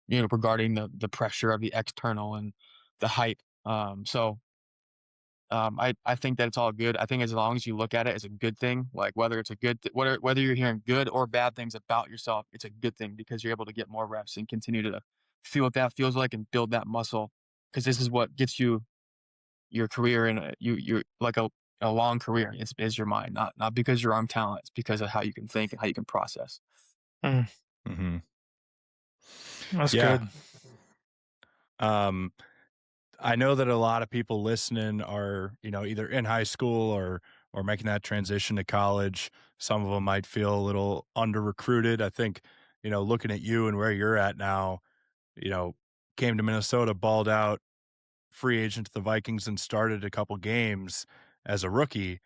regarding the pressure of the external and the hype. I think that it's all good. I think as long as you look at it as a good thing, like whether it's a good, whether you're hearing good or bad things about yourself, it's a good thing because you're able to get more reps and continue to feel what that feels like and build that muscle. Because this is what gets you your career, and you're like a long career is your mind, not because your arm talent. It's because of how you can think and how you can process. Mm-hmm. That's Yeah. good. I know that a lot of people listening are, either in high school or making that transition to college. Some of them might feel a little under recruited. I think, looking at you and where you're at now, came to Minnesota, balled out, free agent to the Vikings, and started a couple games as a rookie.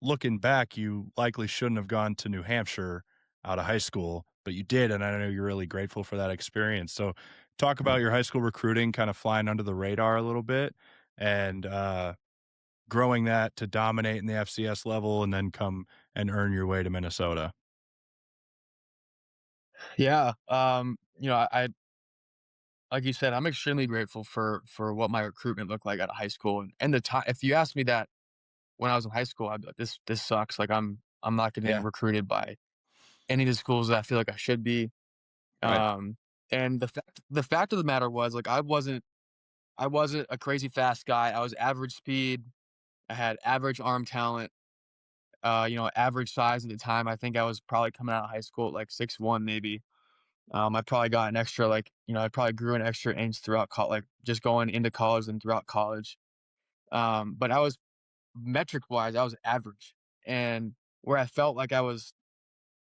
Looking back, you likely shouldn't have gone to New Hampshire out of high school, but you did, and I know you're really grateful for that experience. So talk about your high school recruiting, kind of flying under the radar a little bit, and growing that to dominate in the FCS level and then come and earn your way to Minnesota. Yeah. I like you said, I'm extremely grateful for what my recruitment looked like out of high school, and the time. If you asked me that when I was in high school, I'd be like, this sucks. Like I'm not getting recruited by any of the schools that I feel like I should be. Right. And the fact of the matter was, like, I wasn't a crazy fast guy. I was average speed. I had average arm talent. Average size at the time. I think I was probably coming out of high school at like 6'1", maybe. I probably got an extra, like, I probably grew an extra inch throughout like just going into college and throughout college. But I was metric wise, I was average, and where I felt like I was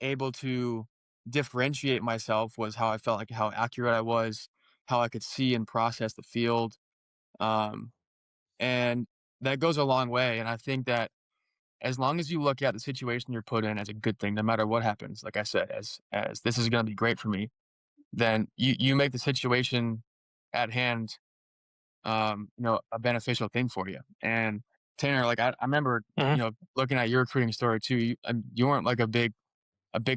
able to differentiate myself was how I felt like how accurate I was, how I could see and process the field. Um, and that goes a long way. And I think that as long as you look at the situation you're put in as a good thing, no matter what happens, like I said, as this is going to be great for me, then you make the situation at hand, a beneficial thing for you. And Tanner, like I remember, looking at your recruiting story too. You weren't like a big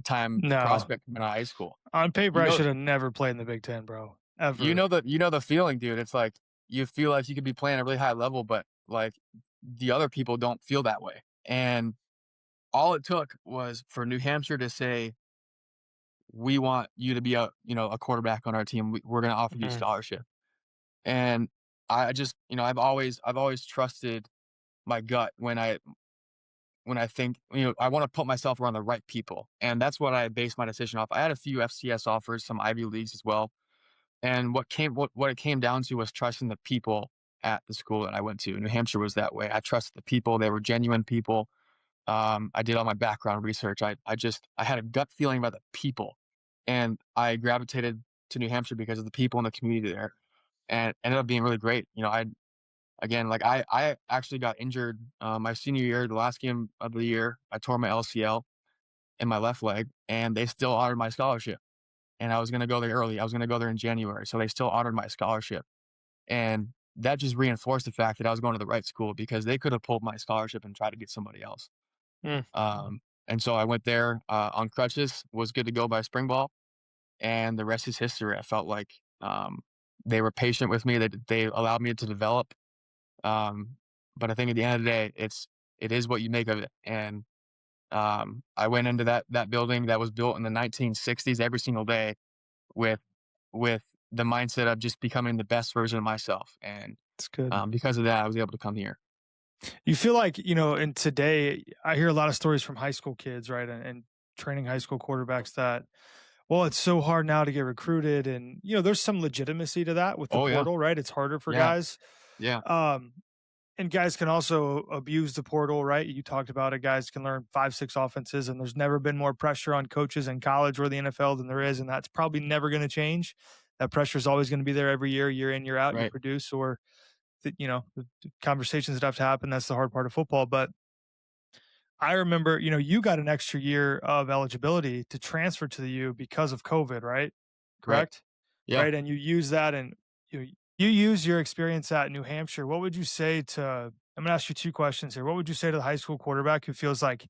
time No. prospect coming out of high school. On paper, I should have never played in the Big Ten, bro. Ever. You know the feeling, dude. It's like you feel like you could be playing at a really high level, but like the other people don't feel that way. And all it took was for New Hampshire to say, we want you to be a quarterback on our team. We're going to offer you a Mhm. scholarship. And I just, I've always trusted my gut when I think, I want to put myself around the right people. And that's what I based my decision off. I had a few FCS offers, some Ivy Leagues as well. And what it came down to was trusting the people at the school that I went to. New Hampshire was that way. I trusted the people. They were genuine people. I did all my background research. I had a gut feeling about the people, and I gravitated to New Hampshire because of the people and the community there, and it ended up being really great. I actually got injured my senior year, the last game of the year. I tore my LCL in my left leg, and they still honored my scholarship. And I was going to go there early. I was going to go there in January, so they still honored my scholarship, and that just reinforced the fact that I was going to the right school because they could have pulled my scholarship and tried to get somebody else. Mm. And so I went there on crutches, was good to go by spring ball, and the rest is history. I felt like they were patient with me. They allowed me to develop. Um, but I think at the end of the day, it is what you make of it. And I went into that building that was built in the 1960s every single day with with the mindset of just becoming the best version of myself. And It's good. because of that, I was able to come here. You feel like, and today I hear a lot of stories from high school kids, right? And training high school quarterbacks that, well, it's so hard now to get recruited. And, there's some legitimacy to that with the Oh yeah, portal, right? It's harder for yeah, guys. yeah, And guys can also abuse the portal, right? You talked about it. Guys can learn 5, 6 offenses, and there's never been more pressure on coaches in college or the NFL than there is. And that's probably never going to change. That pressure is always going to be there every year in, year out. You right, produce or, the conversations that have to happen. That's the hard part of football. But I remember, you got an extra year of eligibility to transfer to the U because of COVID, right? right, Correct? yeah. Right. And you use that and you use your experience at New Hampshire. What would you say to, I'm going to ask you 2 questions here. What would you say to the high school quarterback who feels like,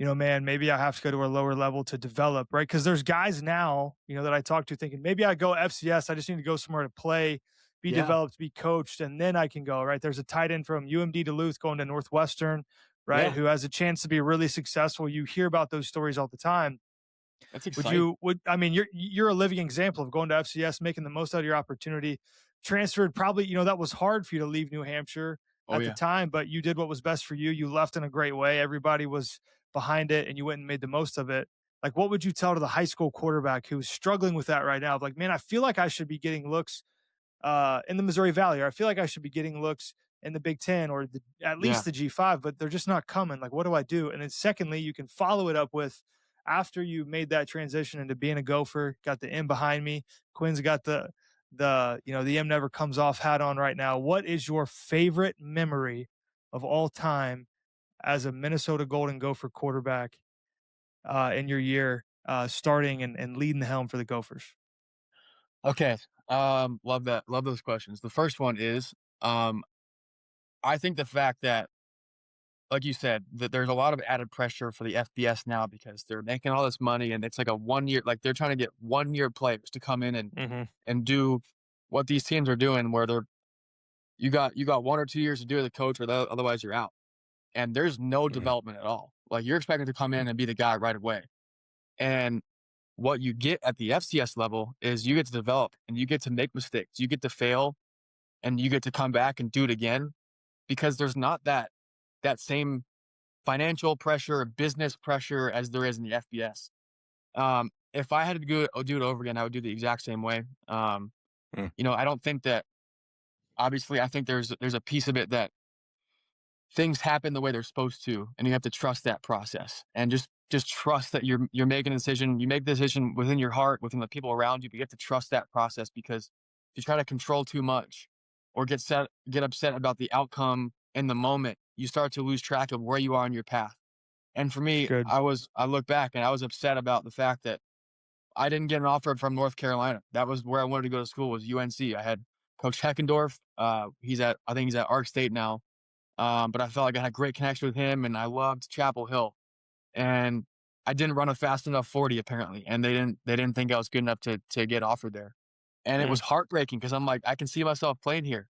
man, maybe I have to go to a lower level to develop, right? Because there's guys now, that I talk to thinking maybe I go FCS. I just need to go somewhere to play, be Yeah, developed, be coached, and then I can go, right? There's a tight end from UMD Duluth going to Northwestern, right? yeah, Who has a chance to be really successful. You hear about those stories all the time. that's exciting. I mean, you're a living example of going to FCS, making the most out of your opportunity. Transferred probably, that was hard for you to leave New Hampshire Oh at the yeah, time, but you did what was best for you. You left in a great way. Everybody was behind it and you went and made the most of it. Like, what would you tell to the high school quarterback who's struggling with that right now? Like, man, I feel like I should be getting looks in the Missouri Valley, or I feel like I should be getting looks in the Big Ten or at yeah, least the G5, but they're just not coming. Like, what do I do? And then secondly, you can follow it up with after you made that transition into being a Gopher, got the M behind me. Quinn's got the M never comes off hat on right now. What is your favorite memory of all time as a Minnesota Golden Gopher quarterback in your year starting and leading the helm for the Gophers? okay. Love that. Love those questions. The first one is, um, I think the fact that, like you said, that there's a lot of added pressure for the FBS now because they're making all this money and it's like a 1 year, like they're trying to get 1 year players to come in Mm-hmm. and do what these teams are doing, where you got 1 or 2 years to do as a coach, or otherwise you're out. And there's no Mm-hmm. development at all. Like you're expected to come in and be the guy right away. And what you get at the FCS level is you get to develop and you get to make mistakes. You get to fail and you get to come back and do it again because there's not that same financial pressure, business pressure as there is in the FBS. If I had to do it over again, I would do the exact same way. Mm. I don't think that obviously I think there's a piece of it that things happen the way they're supposed to, and you have to trust that process and just trust that you're making a decision. You make the decision within your heart, within the people around you, but you have to trust that process because if you try to control too much or get upset about the outcome in the moment, you start to lose track of where you are on your path. And for It's me, good. I look back and I was upset about the fact that I didn't get an offer from North Carolina. That was where I wanted to go to school, was UNC. I had Coach Heckendorf. I think he's at Ark State now. But I felt like I had a great connection with him, and I loved Chapel Hill. And I didn't run a fast enough 40 apparently, and they didn't think I was good enough to get offered there. And it Mm. was heartbreaking because I'm like, I can see myself playing here.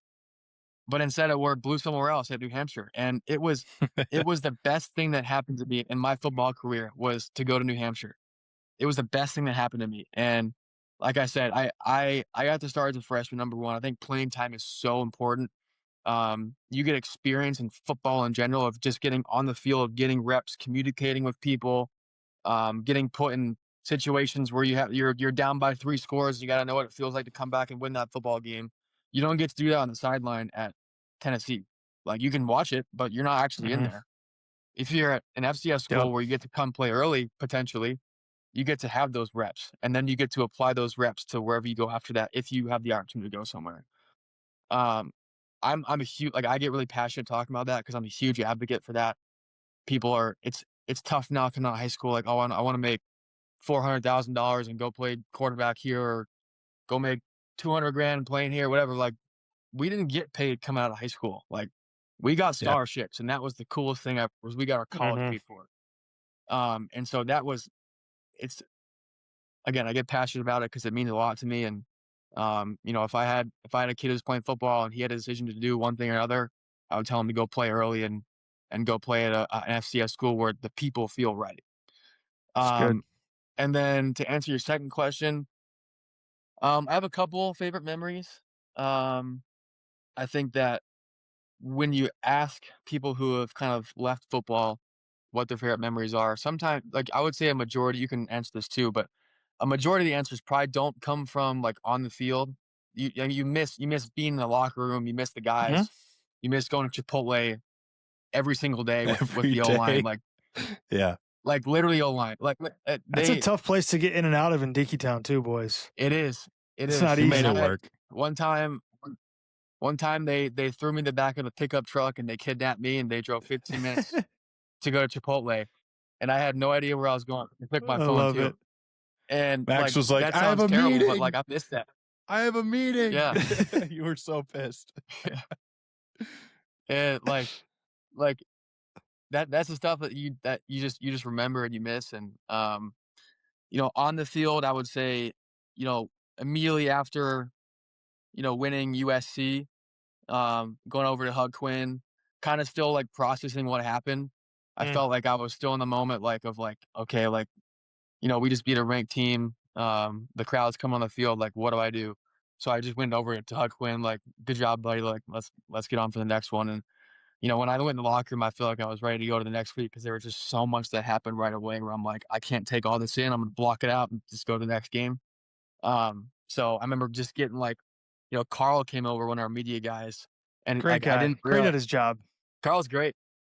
but instead I wore blue somewhere else at New Hampshire. And it was the best thing that happened to me in my football career was to go to New Hampshire. It was the best thing that happened to me. And like I said, I got to start as a freshman, number one. I think playing time is so important. You get experience in football in general of just getting on the field, getting reps, communicating with people, getting put in situations where you're down by 3 scores. You got to know what it feels like to come back and win that football game. You don't get to do that on the sideline at Tennessee. Like, you can watch it, but you're not actually in there. If you're at an FCS school where you get to come play early, potentially, you get to have those reps, and then you get to apply those reps to wherever you go after that if you have the opportunity to go somewhere. I'm a huge, like, I get really passionate talking about that because I'm a huge advocate for that. People are it's tough now coming out of high school, like, oh, I want to make $400,000 and go play quarterback here, or go make 200 grand playing here, whatever. Like, we didn't get paid coming out of high school. Like, we got scholarships, and that was the coolest thing ever, was we got our college paid for. And so it's, again, I get passionate about it because it means a lot to me. And, if I had a kid who's playing football and he had a decision to do one thing or another, I would tell him to go play early and go play at an FCS school where the people feel right. Good. And then to answer your second question, I have a couple favorite memories. I think that when you ask people who have kind of left football what their favorite memories are, sometimes, like, I would say a majority, you can answer this too, but a majority of the answers probably don't come from, like, on the field. You miss being in the locker room, you miss the guys, you miss going to Chipotle every single day with the O-line, like literally O-line. That's a tough place to get in and out of in Dickeytown too, boys. It is. It's not easy. Made it work. One time they threw me in the back of a pickup truck and they kidnapped me, and they drove 15 minutes to go to Chipotle, and I had no idea where I was going. They took my phone too. And Max was like, that I have sounds a terrible, meeting. but, like, I missed that. I have a meeting. Yeah. You were so pissed. And like that's the stuff that you just remember and you miss. And on the field, I would say, immediately after, winning USC, going over to hug Quinn, kind of still, like, processing what happened. I felt like I was still in the moment, like, okay, like, we just beat a ranked team. The crowds come on the field, like, what do I do? So I just went over to hug Quinn, like, good job, buddy. Like, let's get on for the next one. And, when I went in the locker room, I feel like I was ready to go to the next week because there was just so much that happened right away where I'm like, I can't take all this in. I'm going to block it out and just go to the next game. So I remember just getting, like, Carroll came over, one of our media guys, and, Great like, guy. I didn't Great at his job. Carroll's great.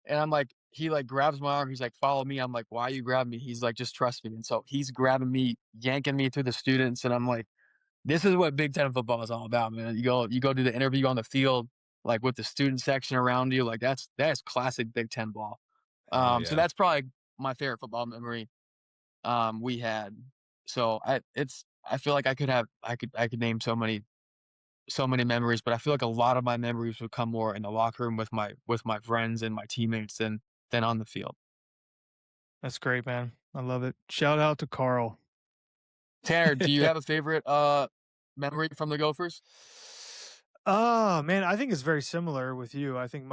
And I'm like, he, like, grabs my arm. He's like, follow me. I'm like, why are you grabbing me? He's like, just trust me. And so he's grabbing me, yanking me through the students. And I'm like, this is what Big Ten football is all about, man. You go do the interview on the field, like, with the student section around you. Like, that's classic Big Ten ball. So that's probably my favorite football memory we had. So I feel like I could name so many memories, but I feel like a lot of my memories would come more in the locker room with my friends and my teammates than on the field. That's great, man. I love it. Shout out to Carl. Tanner, do you have a favorite memory from the Gophers? Oh, man, I think it's very similar with you. I think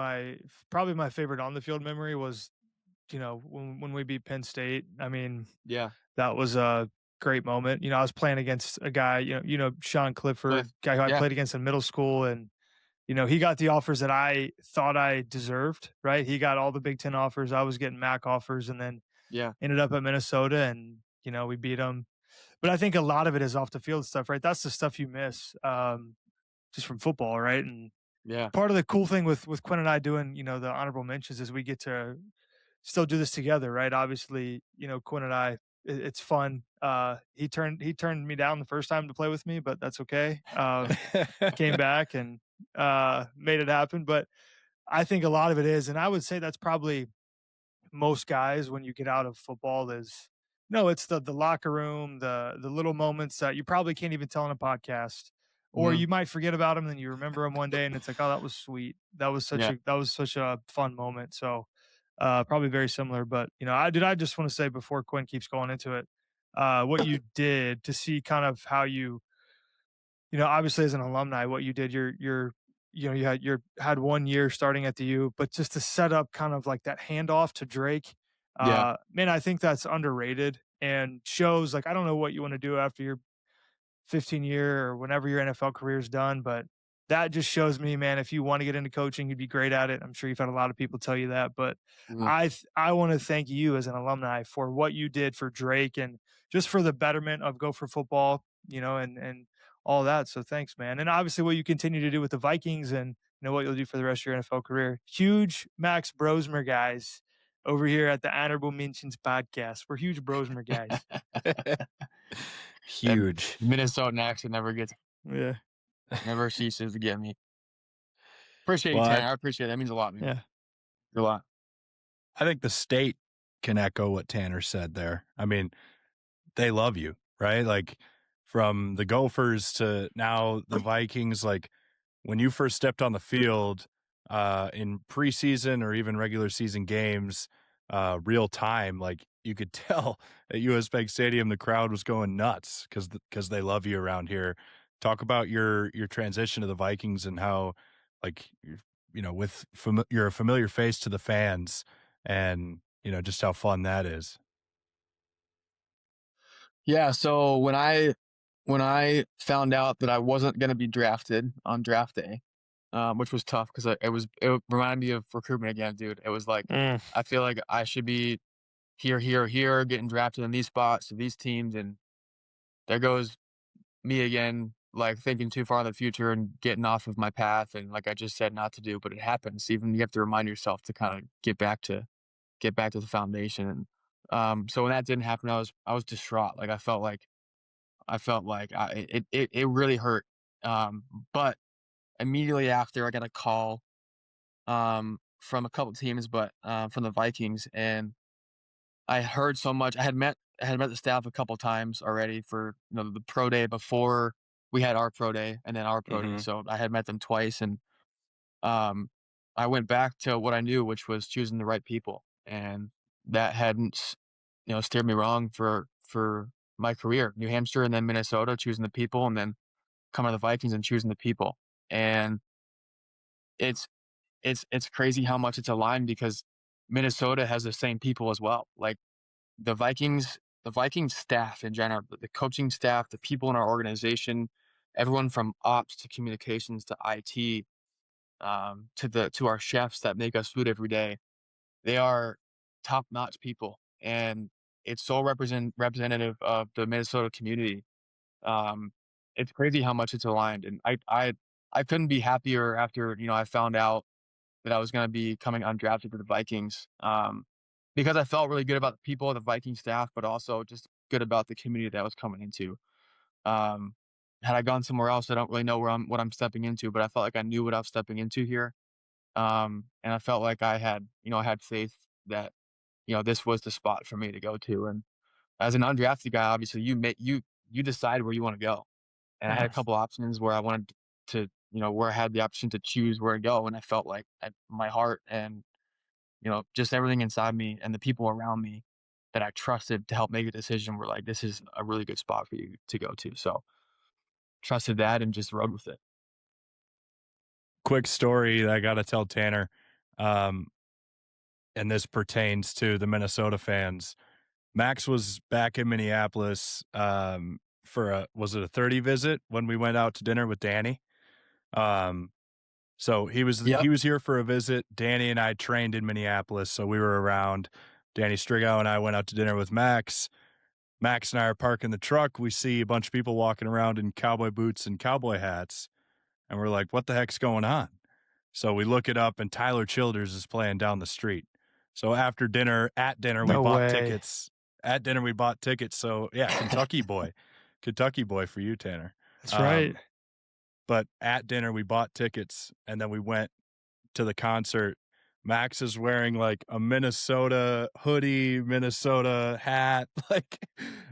probably my favorite on the field memory was, when we beat Penn State. I mean, Yeah, that was a great moment. I was playing against a guy, Sean Clifford, guy who I played against in middle school, and he got the offers that I thought I deserved, right? He got all the Big Ten offers. I was getting MAC offers, and then ended up at Minnesota, and we beat them. But I think a lot of it is off the field stuff, right? That's the stuff you miss, just from football, right? And part of the cool thing with Quinn and I doing, the honorable mentions is we get to still do this together, right? Obviously, Quinn and I, it's fun. He turned me down the first time to play with me, but that's okay. Came back and made it happen. But I think a lot of it is, and I would say that's probably most guys when you get out of football is, it's the locker room, the little moments that you probably can't even tell in a podcast, or you might forget about them, then you remember them one day, and it's like, oh, that was sweet. That was such a fun moment. So probably very similar. But I just want to say before Quinn keeps going into it, what you did to see kind of how you, obviously as an alumni, what you did, your you know, you had 1 year starting at the U, but just to set up kind of like that handoff to Drake, Yeah. man, I think that's underrated and shows like I don't know what you want to do after your 15-year or whenever your NFL career is done, but that just shows me, man, if you want to get into coaching, you'd be great at it. I'm sure you've had a lot of people tell you that, but Mhm. I want to thank you as an alumni for what you did for Drake and just for the betterment of Gopher football, you know, and all that. So thanks, man. And obviously what you continue to do with the Vikings and you know what you'll do for the rest of your NFL career. Huge Max Brosmer guys over here at the Honorable Mentions podcast. We're huge Brosmer guys. That Huge. Minnesota accent Yeah. never ceases to get me. Appreciate you, Well, Tanner. I appreciate it. That means a lot, man. Yeah. A lot. I think the state can echo what Tanner said there. I mean, they love you, right? Like from the Gophers to now the Vikings, like when you first stepped on the field in preseason or even regular season games, real time, like you could tell at US Bank Stadium, the crowd was going nuts because they love you around here. Talk about your transition to the Vikings and how, like, you know, you're a familiar face to the fans, and you know just how fun that is. Yeah. So when I found out that I wasn't going to be drafted on draft day, which was tough because it reminded me of recruitment again, dude. It was like Mm. I feel like I should be here, getting drafted in these spots to these teams, and there goes me again, like thinking too far in the future and getting off of my path, and like I just said not to do, but it happens. Even you have to remind yourself to kind of get back to the foundation. And so when that didn't happen, I was distraught. Like I felt like it really hurt. But immediately after, I got a call from a couple teams, but from the Vikings, and I heard so much. I had met the staff a couple times already for the pro day before we had our pro day, and then our pro day. Mhm. So I had met them twice, and um, I went back to what I knew, which was choosing the right people, and that hadn't steered me wrong for my career. New Hampshire and then Minnesota, choosing the people, and then coming to the Vikings and choosing the people. And it's it's crazy how much it's aligned because Minnesota has the same people as well. Like the Vikings staff in general, the coaching staff, the people in our organization, everyone from ops to communications to IT, to our chefs that make us food every day. They are top notch people, and it's so representative of the Minnesota community. Um, it's crazy how much it's aligned, and I couldn't be happier after I found out that I was going to be coming undrafted to the Vikings. Because I felt really good about the people, the Viking staff, but also just good about the community that I was coming into. Um, had I gone somewhere else, I don't really know what I'm stepping into, but I felt like I knew what I was stepping into here. And I felt like I had faith that this was the spot for me to go to. And as an undrafted guy, obviously you decide where you want to go. And I had a couple options where I wanted to, where I had the option to choose where to go, and I felt like my heart and just everything inside me and the people around me that I trusted to help make a decision were like, this is a really good spot for you to go to. So trusted that and just rode with it. Quick story that I got to tell Tanner, um, and this pertains to the Minnesota fans. Max was back in Minneapolis for was it a 30 visit when we went out to dinner with Danny? So he was Yep. here for a visit. Danny and I trained in Minneapolis, so we were around. Danny Strigo and I went out to dinner with Max. Max and I are parking the truck. We see a bunch of people walking around in cowboy boots and cowboy hats, and we're like, what the heck's going on? So we look it up, and Tyler Childers is playing down the street. So after dinner, we bought tickets. At dinner, we bought tickets. So yeah, Kentucky boy for you, Tanner. That's right. But at dinner, we bought tickets, and then we went to the concert. Max is wearing like a Minnesota hoodie, Minnesota hat. Like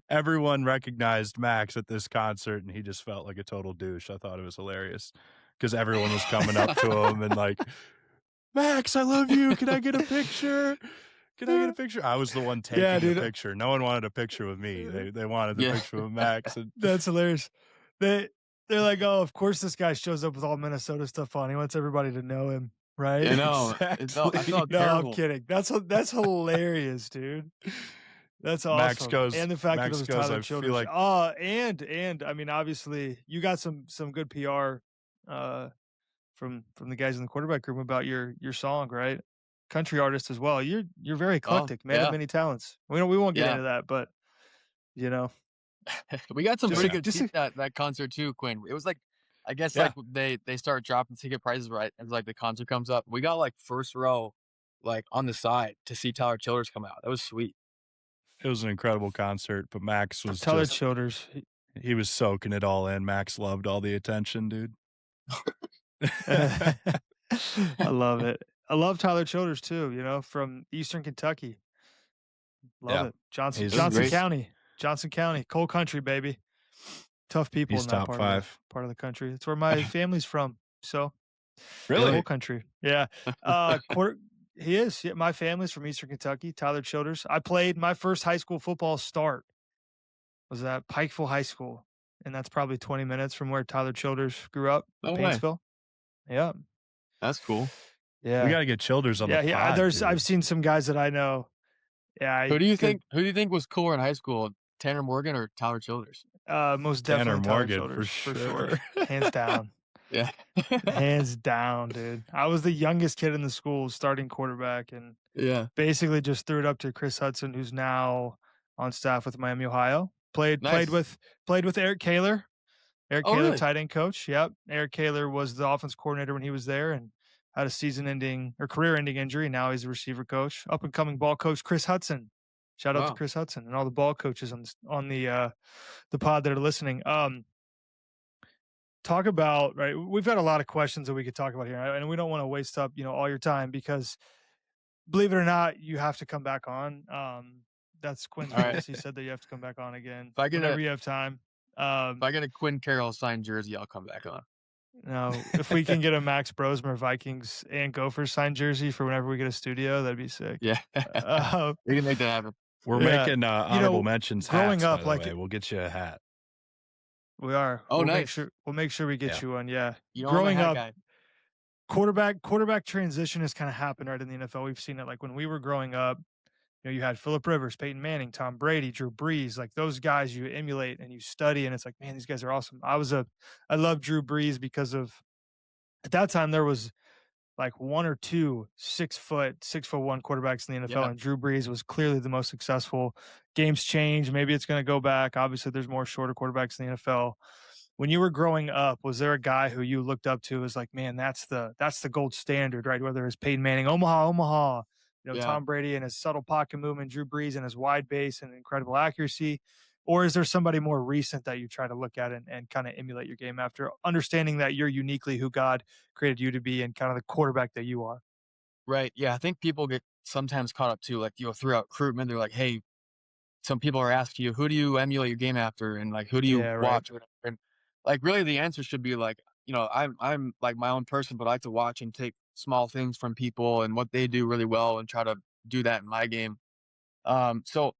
everyone recognized Max at this concert, and he just felt like a total douche. I thought it was hilarious because everyone was coming up to him and like, Max, I love you. Can I get a picture? Can I get a picture? I was the one taking the picture. No one wanted a picture with me. They wanted the picture with Max. And That's hilarious. They're like, oh, of course this guy shows up with all Minnesota stuff on. He wants everybody to know him, right? You know, I felt No, I'm terrible. kidding. That's hilarious, dude. That's Max awesome. goes- And the fact that Max it was goes, Tyler I feel Childers. like- And I mean, obviously, you got some good PR from the guys in the quarterback room about your song, right? Country artist as well. You're very eclectic, man of yeah. many talents. We won't get Yeah. into that, but you know, We got some Just pretty a- good just seats at that concert too, Quinn. It was like, I guess Yeah. like they start dropping ticket prices right as like the concert comes up. We got like first row, like on the side to see Tyler Childers come out. That was sweet. It was an incredible concert, but Max was Tyler just Childers. he was soaking it all in. Max loved all the attention, dude. I love it. I love Tyler Childers too, from Eastern Kentucky. Love Yeah. it. Johnson He's- Johnson great. County. Johnson County. Coal country, baby. Tough people He's in that top part five. of the country. It's where my family's from. So Really? coal country. Yeah. He is. Yeah, my family's from Eastern Kentucky. Tyler Childers. I played my first high school football start was at Pikeville High School. And that's probably 20 minutes from where Tyler Childers grew up, No way. Paintsville. Yeah. That's cool. Yeah. We got to get Childers on the pod, dude. I've seen some guys that I know. Yeah. Who do you think was cooler in high school, Tanner Morgan or Tyler Childers? Most Tanner definitely Tyler Morgan, Childers, for for sure. sure. Hands down. Yeah. Hands down, dude. I was the youngest kid in the school starting quarterback and Yeah. basically just threw it up to Chris Hudson, who's now on staff with Miami, Ohio. Played Nice. with Eric Kaler. Eric Oh, Kaler, really? tight end coach. Yep. Eric Kaler was the offense coordinator when he was there and had a career-ending injury. Now he's a receiver coach. Up and coming ball coach Chris Hudson. Shout out to Wow. Chris Hudson and all the ball coaches on the pod that are listening. Talk about, right? We've got a lot of questions that we could talk about here, and we don't want to waste up, all your time because, believe it or not, you have to come back on. That's Quinn's All right. rules. He said that you have to come back on again If I get whenever a- you have time. If I get a Quinn Carroll signed jersey, I'll come back on. No, if we can get a Max Brosmer Vikings and Gopher signed jersey for whenever we get a studio, that'd be sick. Yeah. We can make that happen. We're Yeah. making honorable mentions growing hats, up, by the like way. it- We'll get you a hat. We are. Oh, we'll nice. We'll make sure we get Yeah. you one. Yeah. You know, Growing I'm a up, hat guy. quarterback transition has kind of happened right in the NFL. We've seen it like when we were growing up. You had Phillip Rivers, Peyton Manning, Tom Brady, Drew Brees, like those guys you emulate and you study, and it's like, man, these guys are awesome. I love Drew Brees because of at that time there was like one or two 6'1" quarterbacks in the NFL, Yeah. and Drew Brees was clearly the most successful. Games change, maybe it's going to go back. Obviously, there's more shorter quarterbacks in the NFL. When you were growing up, was there a guy who you looked up to as like, man, that's the gold standard, right? Whether it's Peyton Manning, Omaha, Yeah. Tom Brady and his subtle pocket movement, Drew Brees and his wide base and incredible accuracy, or is there somebody more recent that you try to look at and kind of emulate your game after, understanding that you're uniquely who God created you to be and kind of the quarterback that you are? Right. Yeah. I think people get sometimes caught up too, like, throughout recruitment, they're like, hey, some people are asking you, who do you emulate your game after? And like, who do you Yeah, right. watch? And like, really the answer should be like, I'm like my own person, but I like to watch and take small things from people and what they do really well and try to do that in my game. So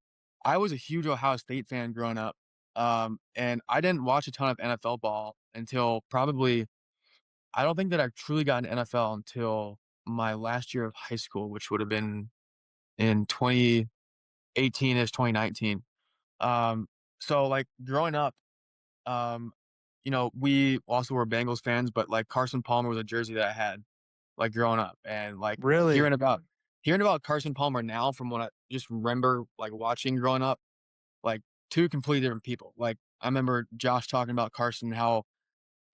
I was a huge Ohio State fan growing up. And I didn't watch a ton of NFL ball until probably, I don't think that I truly got into NFL until my last year of high school, which would have been in 2018-ish, 2019. So like growing up, we also were Bengals fans, but like Carson Palmer was a jersey that I had like growing up, and like Really? hearing about Carson Palmer now from what I just remember like watching growing up, like two completely different people. Like I remember Josh talking about Carson, how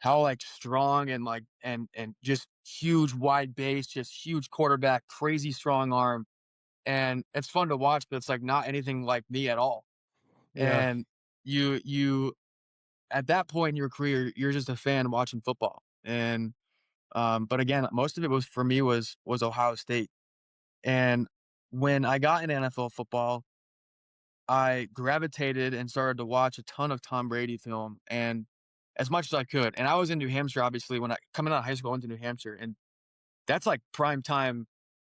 like strong and like and just huge wide base, just huge quarterback, crazy strong arm. And it's fun to watch, but it's like not anything like me at all. Yeah. And you at that point in your career, you're just a fan watching football. And but again, most of it was for me was Ohio State. And when I got into NFL football, I gravitated and started to watch a ton of Tom Brady film and as much as I could. And I was in New Hampshire, obviously, when I coming out of high school, I went to New Hampshire, and that's like prime time,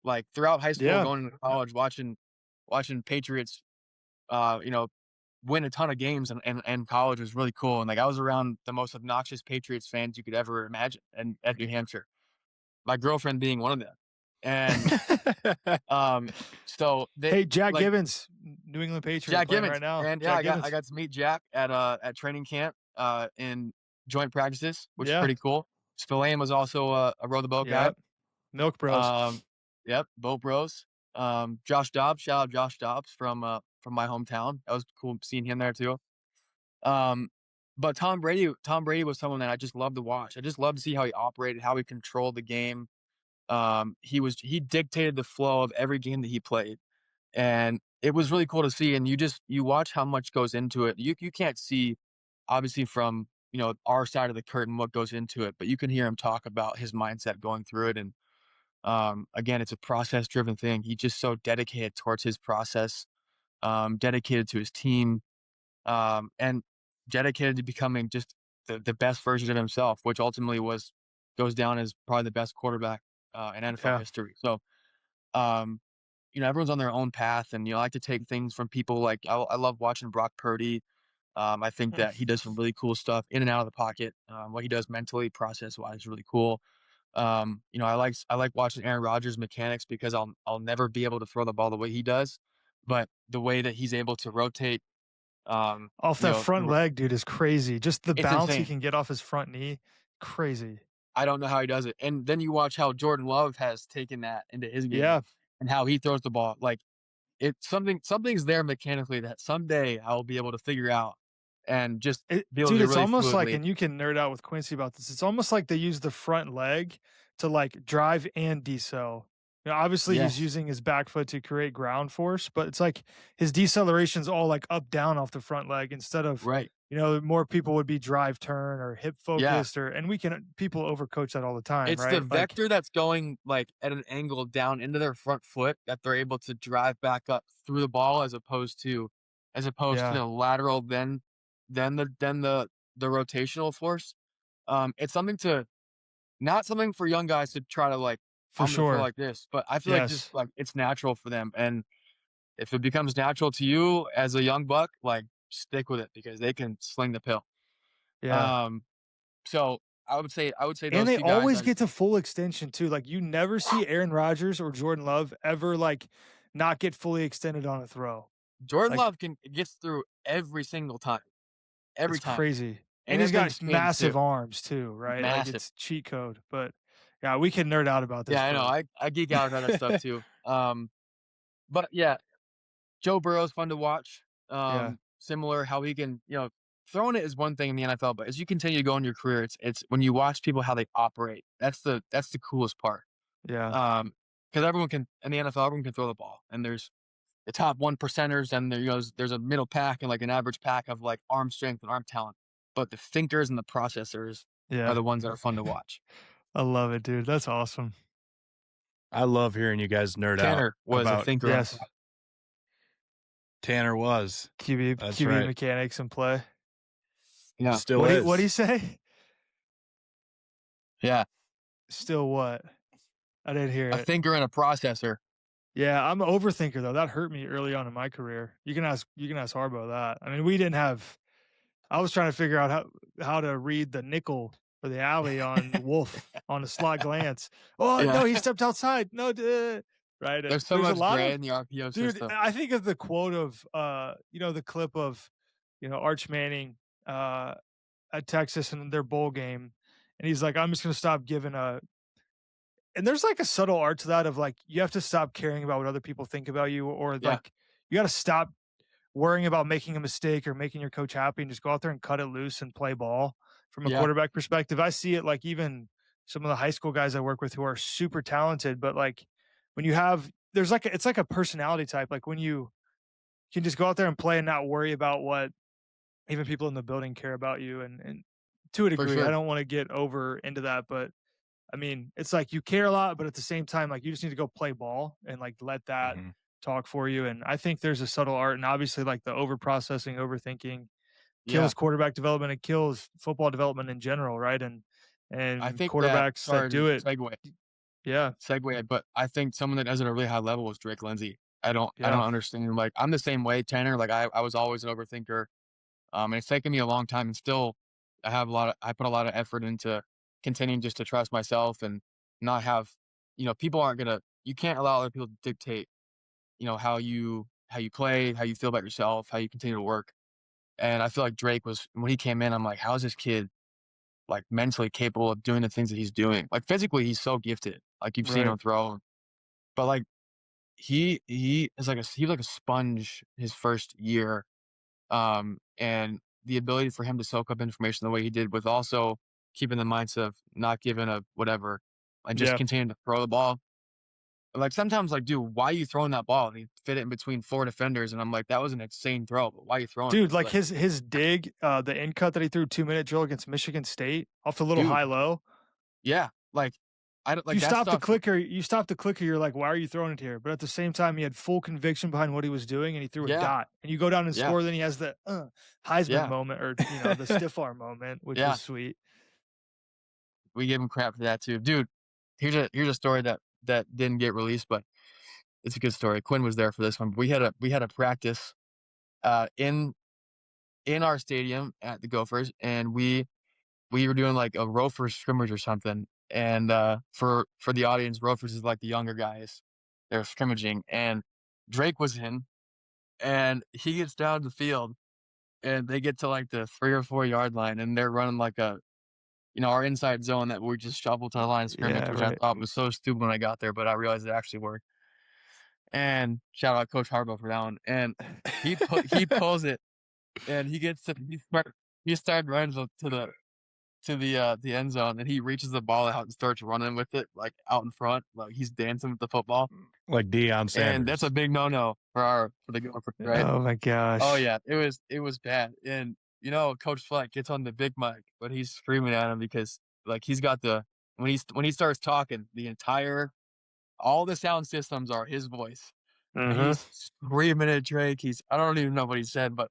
like throughout high school, Yeah. going to college, watching Patriots, win a ton of games and college was really cool. And like I was around the most obnoxious Patriots fans you could ever imagine and at New Hampshire. My girlfriend being one of them. And so they Hey, Jack like Gibbons, New England Patriot Jack playing Gibbons. right now. And yeah, Jack Gibbons. I got to meet Jack at training camp in joint practices, which is Yeah. pretty cool. Spillane was also a row the boat guy. Yep. Milk Bros. Yep, boat bros. Josh Dobbs, shout out Josh Dobbs from my hometown. That was cool seeing him there too. But Tom Brady was someone that I just loved to watch. I just loved to see how he operated, how he controlled the game. He dictated the flow of every game that he played. And it was really cool to see. And you watch how much goes into it. You can't see obviously from, our side of the curtain what goes into it, but you can hear him talk about his mindset going through it. And again, it's a process driven thing. He's just so dedicated towards his process, dedicated to his team, and dedicated to becoming just the best version of himself, which ultimately goes down as probably the best quarterback in NFL history. So, everyone's on their own path, and I like to take things from people. Like I love watching Brock Purdy. I think that he does some really cool stuff in and out of the pocket. What he does mentally, process wise, is really cool. I like watching Aaron Rodgers' mechanics because I'll never be able to throw the ball the way he does, but the way that he's able to rotate off that front leg, dude, is crazy. Just the bounce insane. he can get off his front knee, crazy. I don't know how he does it. And then you watch how Jordan Love has taken that into his game and how he throws the ball. Like something's there mechanically that someday I'll be able to figure out and just be able to it's really almost fluidly. like, and you can nerd out with Quincy about this. It's almost like they use the front leg to like drive and decel. Obviously he's using his back foot to create ground force, but it's like his deceleration's all like up down off the front leg instead of right. More people would be drive turn or hip focused and people overcoach that all the time. It's right? the vector that's going like at an angle down into their front foot that they're able to drive back up through the ball as opposed to the lateral then the rotational force. It's not something for young guys to try to like feel like this, but I feel like just like it's natural for them. And if it becomes natural to you as a young buck, like stick with it because they can sling the pill. Yeah. So I would say those and they two guys always get to full extension too. Like you never see Aaron Rodgers or Jordan Love ever like not get fully extended on a throw. Jordan Love gets through every single time. Every time. Crazy. And he's got massive arms too, right? Massive. Like it's cheat code. But yeah, we can nerd out about this. Yeah, I know. I geek out about that stuff too. But yeah, Joe Burrow's fun to watch. Similar how he can, throwing it is one thing in the NFL, but as you continue to go in your career, it's when you watch people how they operate. That's the coolest part. Yeah. Because everyone can in the NFL, everyone can throw the ball, and there's the top 1%ers, and there's a middle pack and like an average pack of like arm strength and arm talent. But the thinkers and the processors are the ones that are fun to watch. I love it, dude. That's awesome. I love hearing you guys nerd Tanner out. was a thinker. Yes. Tanner was. QB mechanics in play. Yeah. Still is. What'd he say? Yeah. Still what? I didn't hear it. A thinker and a processor. Yeah, I'm an overthinker though. That hurt me early on in my career. You can ask Harbaugh that. I mean, I was trying to figure out how to read the nickel for the alley on Wolf on a slot glance. Oh no, he stepped outside. No, right. There's so much gray in the RPO system. Dude, I think of the quote of the clip of Arch Manning at Texas in their bowl game, and he's like, I'm just gonna stop giving and there's like a subtle art to that of like you have to stop caring about what other people think about you, or like you got to stop worrying about making a mistake or making your coach happy and just go out there and cut it loose and play ball from a quarterback perspective. I see it like even some of the high school guys I work with who are super talented, but like when you have, it's like a personality type. Like when you can just go out there and play and not worry about what even people in the building care about you. And to a degree, I don't want to get over into that, but I mean, it's like you care a lot, but at the same time, like you just need to go play ball and like let that talk for you. And I think there's a subtle art, and obviously like the over processing, overthinking kills quarterback development and kills football development in general, right? And I think quarterbacks that do it, segue, yeah, but I think someone that does it at a really high level is Drake Lindsay. I don't understand. Like, I'm the same way, Tanner. Like, I was always an overthinker. And it's taken me a long time, and still I put a lot of effort into continuing just to trust myself and not have, people aren't gonna, you can't allow other people to dictate, how you play, how you feel about yourself, how you continue to work. And I feel like Drake was, when he came in, I'm like, how is this kid like mentally capable of doing the things that he's doing? Like physically, he's so gifted. Like you've seen Right. him throw, but like he is like he was like a sponge his first year. And the ability for him to soak up information the way he did, with also keeping the mindset of not giving a whatever and just Yeah. continuing to throw the ball. Like sometimes, like, dude, why are you throwing that ball? And he fit it in between 4 defenders, and I'm like, that was an insane throw, but why are you throwing Dude, it? like his dig, the end cut that he threw 2-minute drill against Michigan State off the little dude, high low. yeah, like I don't like You that stop the stuff. clicker, you're like, why are you throwing it here? But at the same time, he had full conviction behind what he was doing, and he threw a Yeah, dot. And you go down and yeah, score, then he has the Heisman yeah, moment, or the stiff arm moment, which yeah. was sweet. We give him crap for that too, dude. Here's a story that didn't get released, but it's a good story. Quinn was there for this one. We had a practice in our stadium at the Gophers, and we were doing like a Rofers scrimmage or something. And for the audience, Rofers is like the younger guys. They're scrimmaging, and Drake was in, and he gets down the field, and they get to like the 3 or 4 yard line, and they're running like our inside zone that we just shoveled to the line of scrimmage, Yeah, which right. I thought was so stupid when I got there, but I realized it actually worked. And shout out Coach Harbaugh for that one. And he pulls it, and he started running to the end zone, and he reaches the ball out and starts running with it like out in front, like he's dancing with the football. Like Deion Sanders. And that's a big no for the Gophers, right? Oh my gosh. Oh yeah, it was bad. And Coach Fleck gets on the big mic, but he's screaming at him because like he's got when he starts talking, all the sound systems are his voice. And he's screaming at Drake. I don't even know what he said, but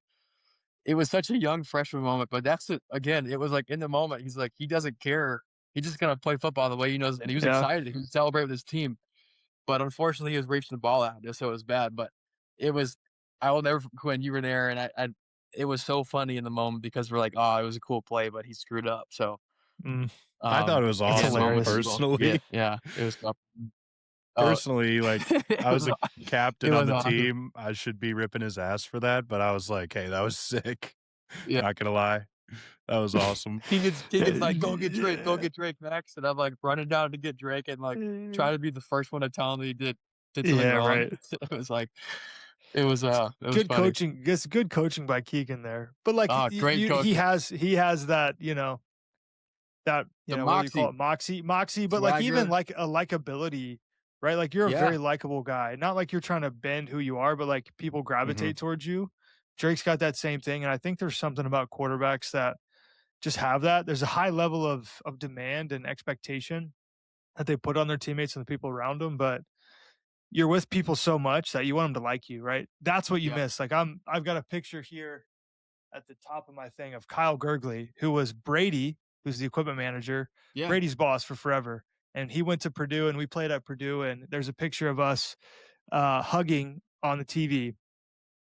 it was such a young freshman moment. But that's it again. It was like in the moment, he's like, he doesn't care. He's just gonna play football the way he knows, and he was excited. He was celebrating with his team. But unfortunately, he was reaching the ball out, so it was bad. But it was, I will never, Quinn, you were there, and it was so funny in the moment because we're like, oh, it was a cool play, but he screwed up. So I thought it was awesome hilarious. personally. Yeah, it was tough. Personally, like I was a captain on the awesome. team. I should be ripping his ass for that, but I was like, hey, that was sick. Yeah. Not gonna lie. That was awesome. Keegan's like, go get Drake, Max. And I'm like running down to get Drake and like trying to be the first one to tell him that he did something wrong. Right. It was like, it was good funny. coaching. Just good coaching by Keegan there. But like great coaching. he has that, what do you call it? Moxie, but like even like a likability, right? Like you're a very likable guy. Not like you're trying to bend who you are, but like people gravitate towards you. Drake's got that same thing. And I think there's something about quarterbacks that just have that. There's a high level of demand and expectation that they put on their teammates and the people around them, but you're with people so much that you want them to like you, right? That's what you miss. Like I've got a picture here at the top of my thing of Kyle Gurgley, who was Brady, who's the equipment manager, Brady's boss for forever. And he went to Purdue, and we played at Purdue, and there's a picture of us hugging on the TV.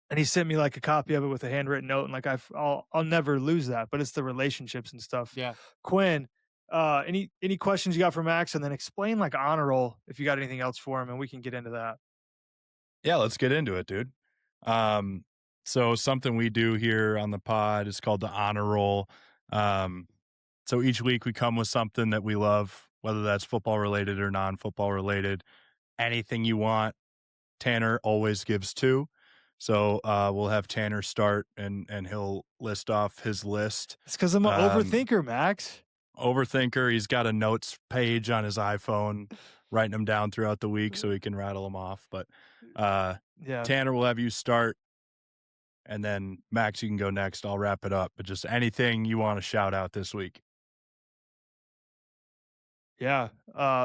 And he sent me like a copy of it with a handwritten note, and like I'll never lose that. But it's the relationships and stuff. Yeah. Quinn, any questions you got for Max, and then explain like honor roll if you got anything else for him, and we can get into that. Yeah, let's get into it, dude. So something we do here on the pod is called the honor roll. So each week we come with something that we love, whether that's football related or non-football related. Anything you want, Tanner always gives 2. So we'll have Tanner start, and he'll list off his list. It's because I'm an overthinker, Max. Overthinker. He's got a notes page on his iPhone, writing them down throughout the week so he can rattle them off. But Tanner, will have you start, and then Max, you can go next. I'll wrap it up. But just anything you want to shout out this week. Yeah.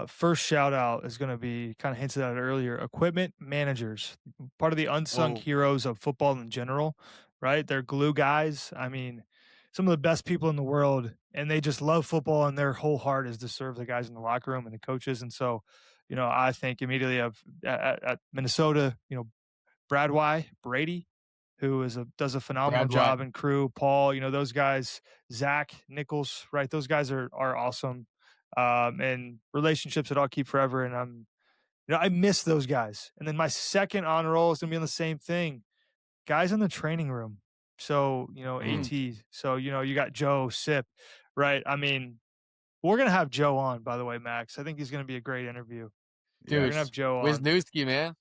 First shout out is going to be kind of hinted at earlier. Equipment managers, part of the unsung heroes of football in general, right? They're glue guys. I mean, some of the best people in the world, and they just love football, and their whole heart is to serve the guys in the locker room and the coaches. And so, I think immediately of at Minnesota, Brady, who does a phenomenal Brad White. job in crew. Paul, those guys, Zach Nichols, right? Those guys are awesome. And relationships that I'll keep forever. And I miss those guys. And then my second honor roll is gonna be on the same thing. Guys in the training room. So, AT. So, you got Joe, Sip, right? I mean, we're gonna have Joe on, by the way, Max. I think he's gonna be a great interview. We're Dude, gonna have Joe on. Wisniewski, man.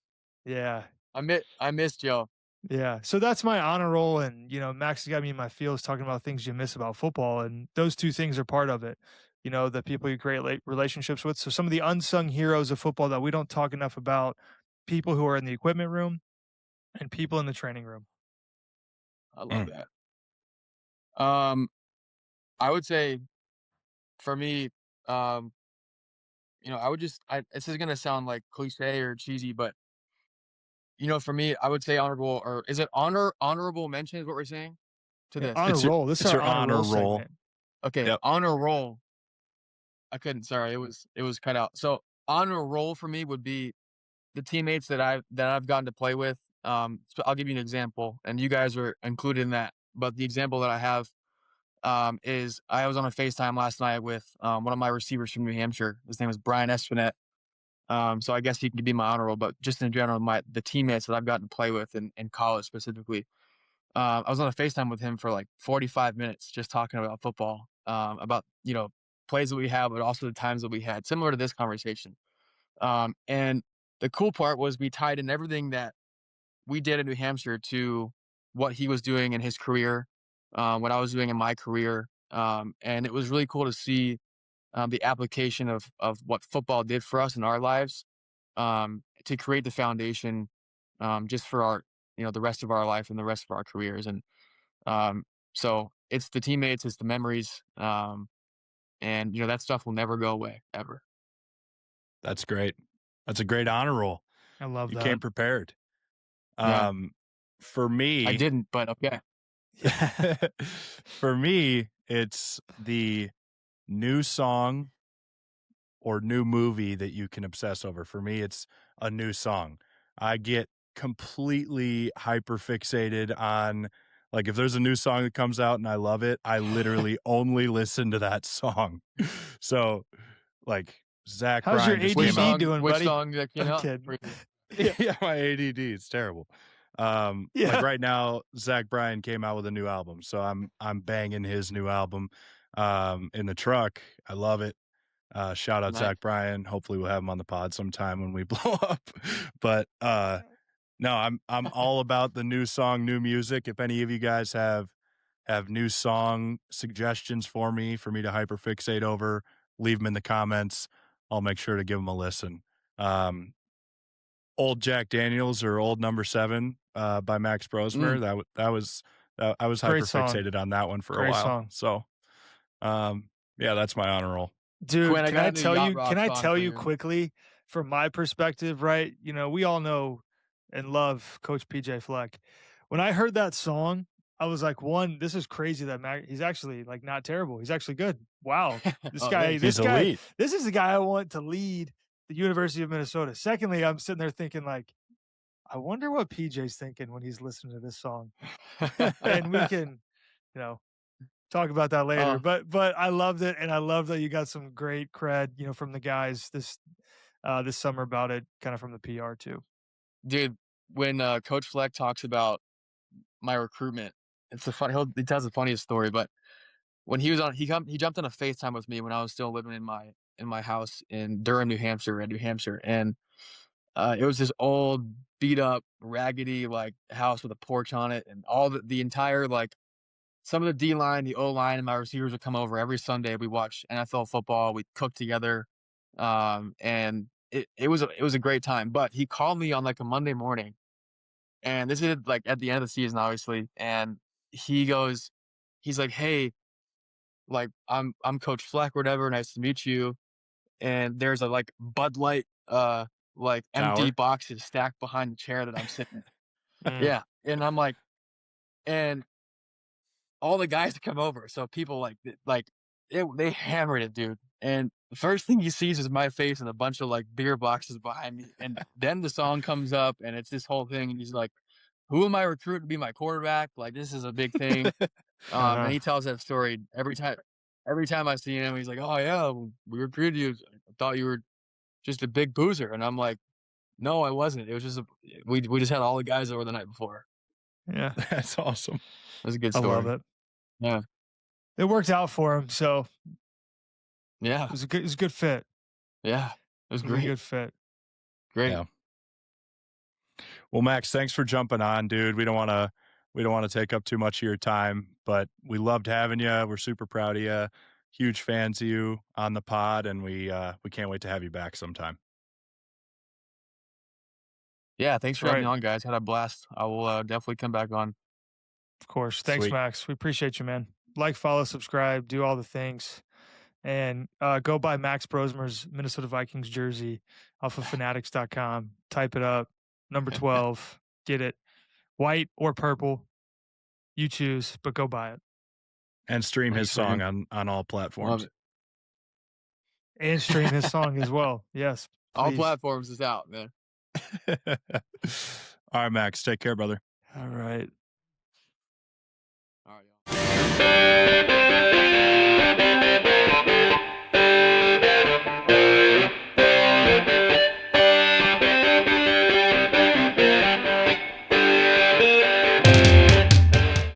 Yeah. I miss Joe. Yeah. So that's my honor roll. And, Max has got me in my feels talking about things you miss about football. And those two things are part of it. The people you create relationships with. So some of the unsung heroes of football that we don't talk enough about, people who are in the equipment room and people in the training room. I love that. I would say for me, I would this is gonna sound like cliche or cheesy, but for me, I would say honorable, or is it honorable mention is what we're saying to this? Honor roll. This is our honor roll segment. Okay, Yep. honor roll. I couldn't. Sorry, it was cut out. So honor roll for me would be the teammates that I've gotten to play with. So I'll give you an example, and you guys are included in that. But the example that I have is I was on a FaceTime last night with one of my receivers from New Hampshire. His name is Brian Espinette. So I guess he can be my honor roll, but just in general, the teammates that I've gotten to play with in college specifically. I was on a FaceTime with him for like 45 minutes just talking about football, about, plays that we have, but also the times that we had, similar to this conversation. And the cool part was we tied in everything that we did in New Hampshire to what he was doing in his career, what I was doing in my career. And it was really cool to see the application of what football did for us in our lives, to create the foundation just for our, the rest of our life and the rest of our careers. And so it's the teammates, it's the memories, and that stuff will never go away ever. That's great. That's a great honor roll. I love You that. came prepared. Yeah. For me, I didn't, but okay. For me, it's the new song or new movie that you can obsess over. For me, it's a new song. I get completely hyper fixated on, like, if there's a new song that comes out and I love it, I literally only listen to that song. So, like, Zach How's Bryan your just ADD came out. doing, Which buddy? song that came I'm out? kidding. Yeah, my ADD, it's terrible. Yeah. Like right now, Zach Bryan came out with a new album, so I'm banging his new album in the truck. I love it. Shout out Nice. Zach Bryan. Hopefully we'll have him on the pod sometime when we blow up. But no, I'm all about the new song, new music. If any of you guys have new song suggestions for me to hyperfixate over, leave them in the comments. I'll make sure to give them a listen. Old Jack Daniels or Old Number 7 by Max Brosmer. I was Great song. hyperfixated on that one for a Great while. song. So yeah, that's my honor roll. Dude, Quinn, I can got I a new tell yacht you? rock Can I song tell for you you. quickly, from my perspective, right? We all know and love Coach PJ Fleck. When I heard that song, I was like, one, this is crazy that he's actually like not terrible. He's actually good. Wow, this Oh, guy, thanks. this He's guy, elite. this is the guy I want to lead the University of Minnesota. Secondly, I'm sitting there thinking like, I wonder what PJ's thinking when he's listening to this song, and we can, talk about that later. Oh. But I loved it, and I love that you got some great cred, from the guys this summer about it, kind of from the PR too. Dude, when Coach Fleck talks about my recruitment, it's he tells the funniest story. But when he was he jumped on a FaceTime with me when I was still living in my house in Durham, New Hampshire, and it was this old, beat up, raggedy like house with a porch on it, and all the entire like some of the D line, the O line, and my receivers would come over every Sunday. We watch NFL football. We cook together, and it was a great time. But he called me on like a Monday morning, and this is like at the end of the season, obviously. And he's like, "Hey, like I'm Coach Fleck, or whatever. Nice to meet you." And there's a like Bud Light, like empty Tower. boxes stacked behind the chair that I'm sitting in. Mm. Yeah, and I'm like, and all the guys come over, so people they hammered it, dude. And the first thing he sees is my face and a bunch of like beer boxes behind me. And then the song comes up and it's this whole thing. And he's like, who am I recruiting to be my quarterback? Like, this is a big thing. And he tells that story every time. Every time I see him, he's like, oh, yeah, we recruited you. I thought you were just a big boozer. And I'm like, no, I wasn't. It was just, we just had all the guys over the night before. Yeah. That's awesome. It was a good I story. love it. Yeah. It worked out for him. So Yeah. it was a good fit. Yeah. It was Really great. good fit. Great. Yeah. Well, Max, thanks for jumping on, dude. We don't want to take up too much of your time, but we loved having you. We're super proud of you. Huge fans of you on the pod, and we can't wait to have you back sometime. Yeah. Thanks for having Right. me on, guys. Had a blast. I will definitely come back on. Of course. Thanks, Sweet. Max. We appreciate you, man. Like, follow, subscribe, do all the things. And go buy Max Brosmer's Minnesota Vikings jersey off of fanatics.com. Type it up. Number 12. Get it. White or purple. You choose, but go buy it. And stream his Thanks, song man. on all platforms. Love it. And stream his song as well. Yes. All Please. platforms is out, man. All right, Max. Take care, brother. All right. All right, y'all.